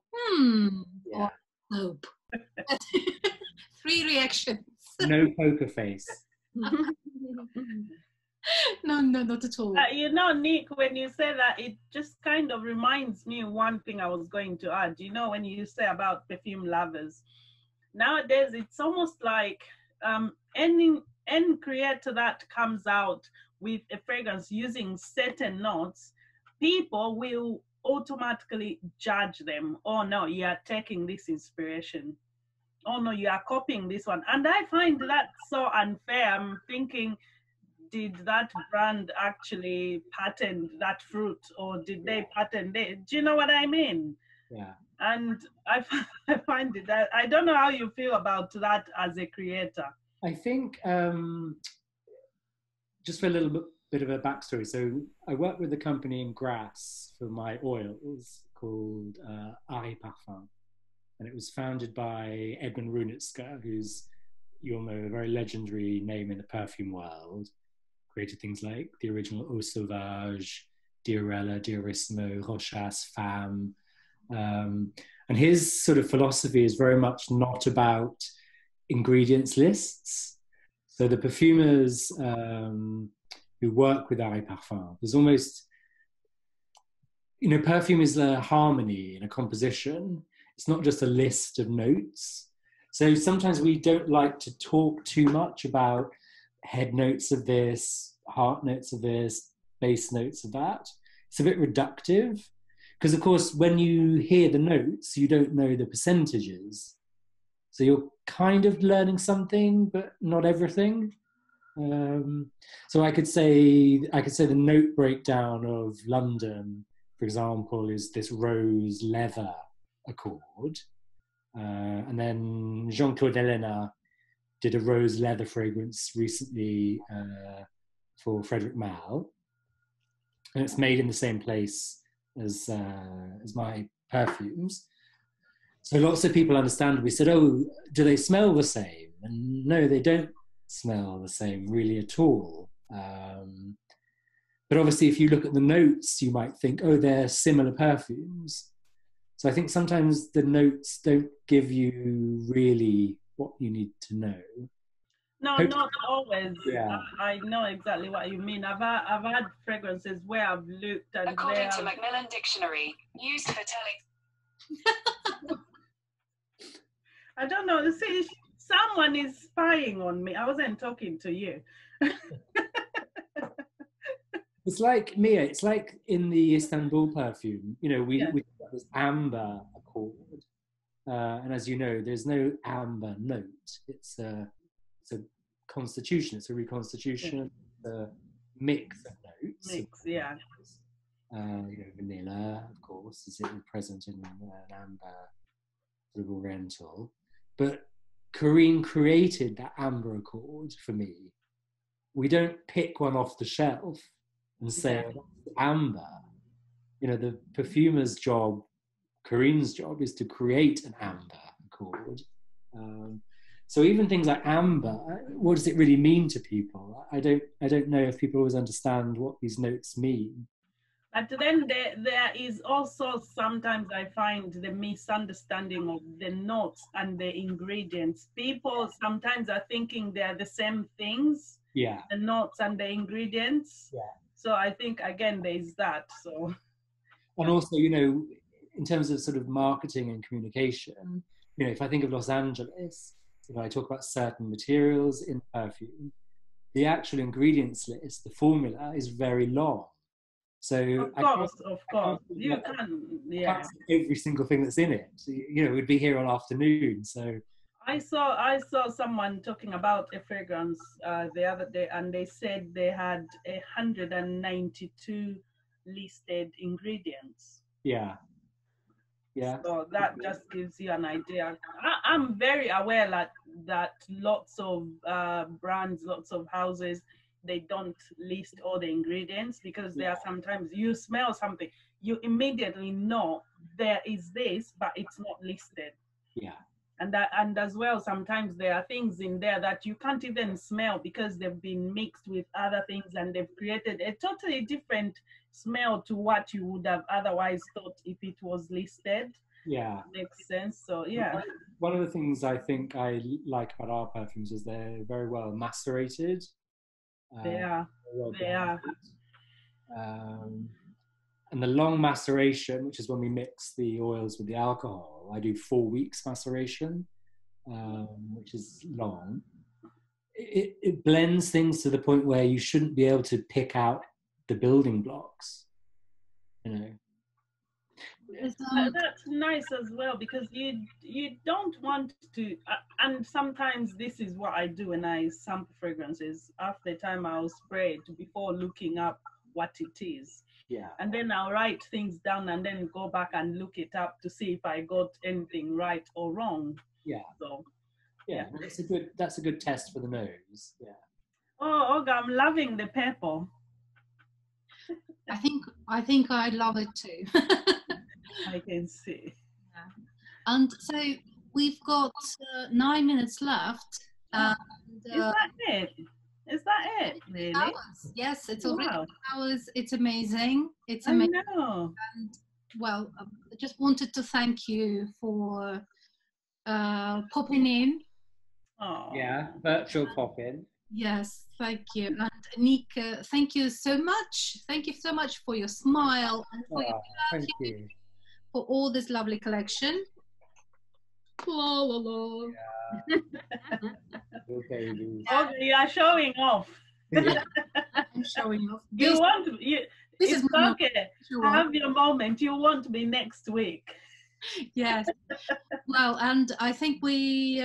or nope. 3 reactions. No poker face. No, not at all. You know, Nick, when you say that, it just kind of reminds me of one thing I was going to add. You know, when you say about perfume lovers, nowadays it's almost like any creator that comes out with a fragrance using certain notes people will automatically judge them. Oh no, you are taking this inspiration. Oh no, you are copying this one. And I find that so unfair. I'm thinking, did that brand actually patent that fruit, or did they patent it? Do you know what I mean? Yeah. And I find it that I don't know how you feel about that as a creator. I think just for a little bit of a backstory. So I work with a company in Grasse for my oils called Ari Parfum, and it was founded by Edmund Runitzer, who's, you'll know, a very legendary name in the perfume world. Created things like the original Eau Sauvage, Diorella, Diorissimo, Rochas, Femme. And his sort of philosophy is very much not about ingredients lists. So the perfumers who work with Ari Parfum, there's almost, you know, perfume is a harmony and a composition. It's not just a list of notes. So sometimes we don't like to talk too much about head notes of this, heart notes of this, base notes of that. It's a bit reductive, because of course when you hear the notes, you don't know the percentages. So you're kind of learning something, but not everything. So I could say the note breakdown of London, for example, is this rose leather accord. And then Jean-Claude Helena did a rose leather fragrance recently for Frederic Malle, and it's made in the same place as my perfumes. So lots of people understandably said, "Oh, do they smell the same?" And no, they don't smell the same really at all. But obviously, if you look at the notes, you might think, "Oh, they're similar perfumes." So I think sometimes the notes don't give you really what you need to know. No, not always. Yeah. I know exactly what you mean. I've had fragrances where I've looked and according to Macmillan Dictionary, used for telling. I don't know. See, someone is spying on me. I wasn't talking to you. It's like Miya. It's like in the Istanbul perfume. You know, we got this amber accord, and as you know, there's no amber note. It's a constitution. It's a reconstitution. A mix of notes. Yeah. You know, vanilla, of course, is it present in an amber sort of oriental. But Corinne created that amber accord for me. We don't pick one off the shelf and say, "Oh, that's amber." You know, the perfumer's job, Corinne's job, is to create an amber accord. So even things like amber, what does it really mean to people? I don't know if people always understand what these notes mean. But then there is also sometimes I find the misunderstanding of the notes and the ingredients. People sometimes are thinking they're the same things. Yeah. The notes and the ingredients. Yeah. So I think again there is that. So. And also, you know, in terms of sort of marketing and communication, you know, if I think of Los Angeles, if I talk about certain materials in perfume, the actual ingredients list, the formula, is very long. So of course, you can, yeah. Every single thing that's in it, you know, we'd be here all afternoon. So I saw someone talking about a fragrance the other day, and they said they had 192 listed ingredients. Yeah. Yeah. So that just gives you an idea. I'm very aware that lots of brands, lots of houses, they don't list all the ingredients, because there are sometimes you smell something, you immediately know there is this, but it's not listed. Yeah. And as well, sometimes there are things in there that you can't even smell because they've been mixed with other things and they've created a totally different smell to what you would have otherwise thought if it was listed. Yeah. Makes sense. So yeah. One of the things I think I like about our perfumes is they're very well macerated. They are. And the long maceration, which is when we mix the oils with the alcohol, I do 4 weeks maceration, which is long. It blends things to the point where you shouldn't be able to pick out the building blocks. you know. That's nice as well, because you don't want to, and sometimes this is what I do when I sample fragrances. After the time I'll spray it before looking up what it is. Yeah. And then I'll write things down and then go back and look it up to see if I got anything right or wrong. Yeah. So yeah, that's a good test for the nose. Yeah. Oh, Olga, I'm loving the purple. I think I love it too. I can see. Yeah. And so we've got 9 minutes left. And, is that it? Is that it? Really? Hours. Yes, it's already Wow. hours. It's amazing. It's I amazing. know. And well, I just wanted to thank you for popping in. Oh. Yeah, virtual pop-in. Yes, thank you. And Nick, thank you so much. Thank you so much for your smile and for your thank you. For all this lovely collection. La, la, la. Yeah. Okay. Oh, you are showing off. Yeah. I'm showing off. You want to, this it's is my okay. Have your moment. You want to be next week. Yes. Well, and I think we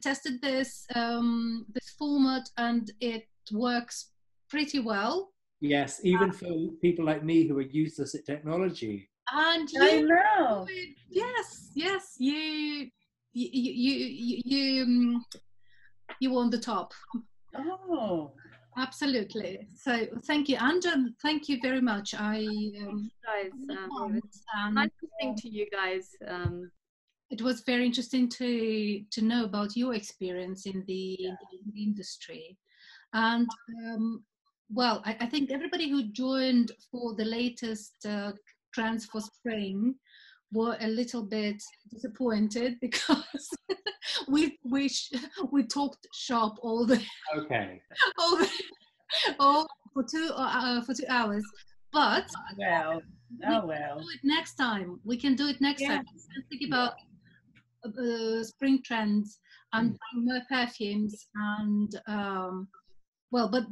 tested this this format and it works pretty well. Yes, even for people like me who are useless at technology. And I know. Yes, you were on the top. Oh. Absolutely. So thank you, Anjam. Thank you very much. Guys, nice listening to you guys. It was very interesting to know about your experience in the industry, and well, I think everybody who joined for the latest Trends for Spring were a little bit disappointed because we talked shop all for 2 hours, but well, do it next time. We can do it next time. We can think about spring trends and more perfumes and well, but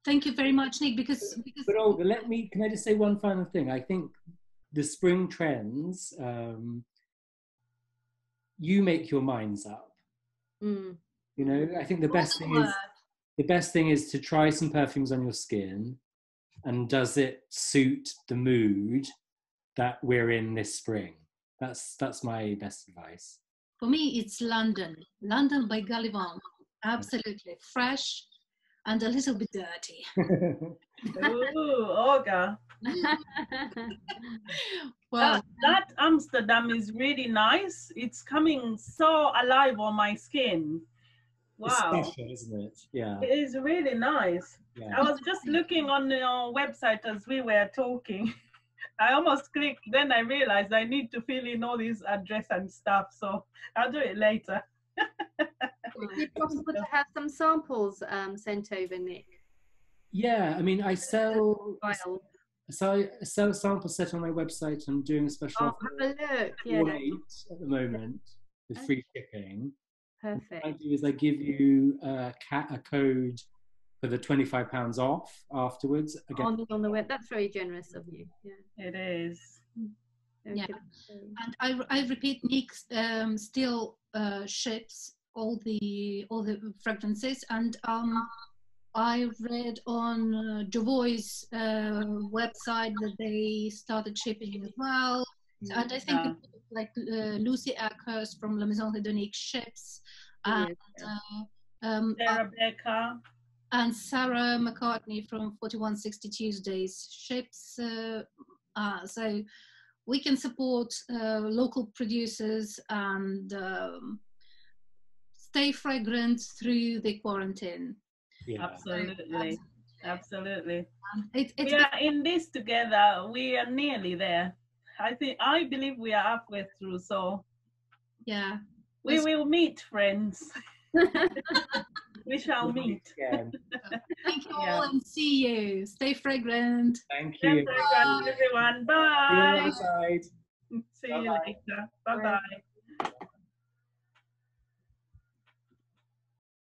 thank you very much, Nick, because But Olga, can I just say one final thing? I think the spring trends, you make your minds up. You know, I think the best thing is to try some perfumes on your skin, and does it suit the mood that we're in this spring? That's my best advice. For me, it's London by Gallivant. Absolutely fresh and a little bit dirty. Ooh, Olga. Well, that Amsterdam is really nice. It's coming so alive on my skin. Wow. It's special, isn't it? Yeah. It is really nice. Yeah. I was just looking on your website as we were talking. I almost clicked, then I realized I need to fill in all these address and stuff, so I'll do it later. Is it possible to have some samples sent over, Nick? Yeah, I mean, I sell a sample set on my website. I'm doing a special offer. Have a look. Yeah. At the moment with free shipping. Perfect. What I do is I give you a code for the £25 off afterwards. On the web. That's very generous of you. Yeah, it is. Okay. Yeah, and I repeat, Nick still ships all the fragrances, and I read on Jovoy's website that they started shipping as well, and I think like Lucy Ackhurst from La Maison Hedonique ships, and Sarah Becker and Sarah McCartney from 4160 Tuesdays ships. So we can support local producers and stay fragrant through the quarantine. Yeah. Absolutely. We are in this together. We are nearly there. I believe we are halfway through. So yeah, we will meet, friends. We shall meet. Thank you all and see you. Stay fragrant. Thank you. Stay fragrant, everyone. Bye. See you later. See you later. Bye-bye.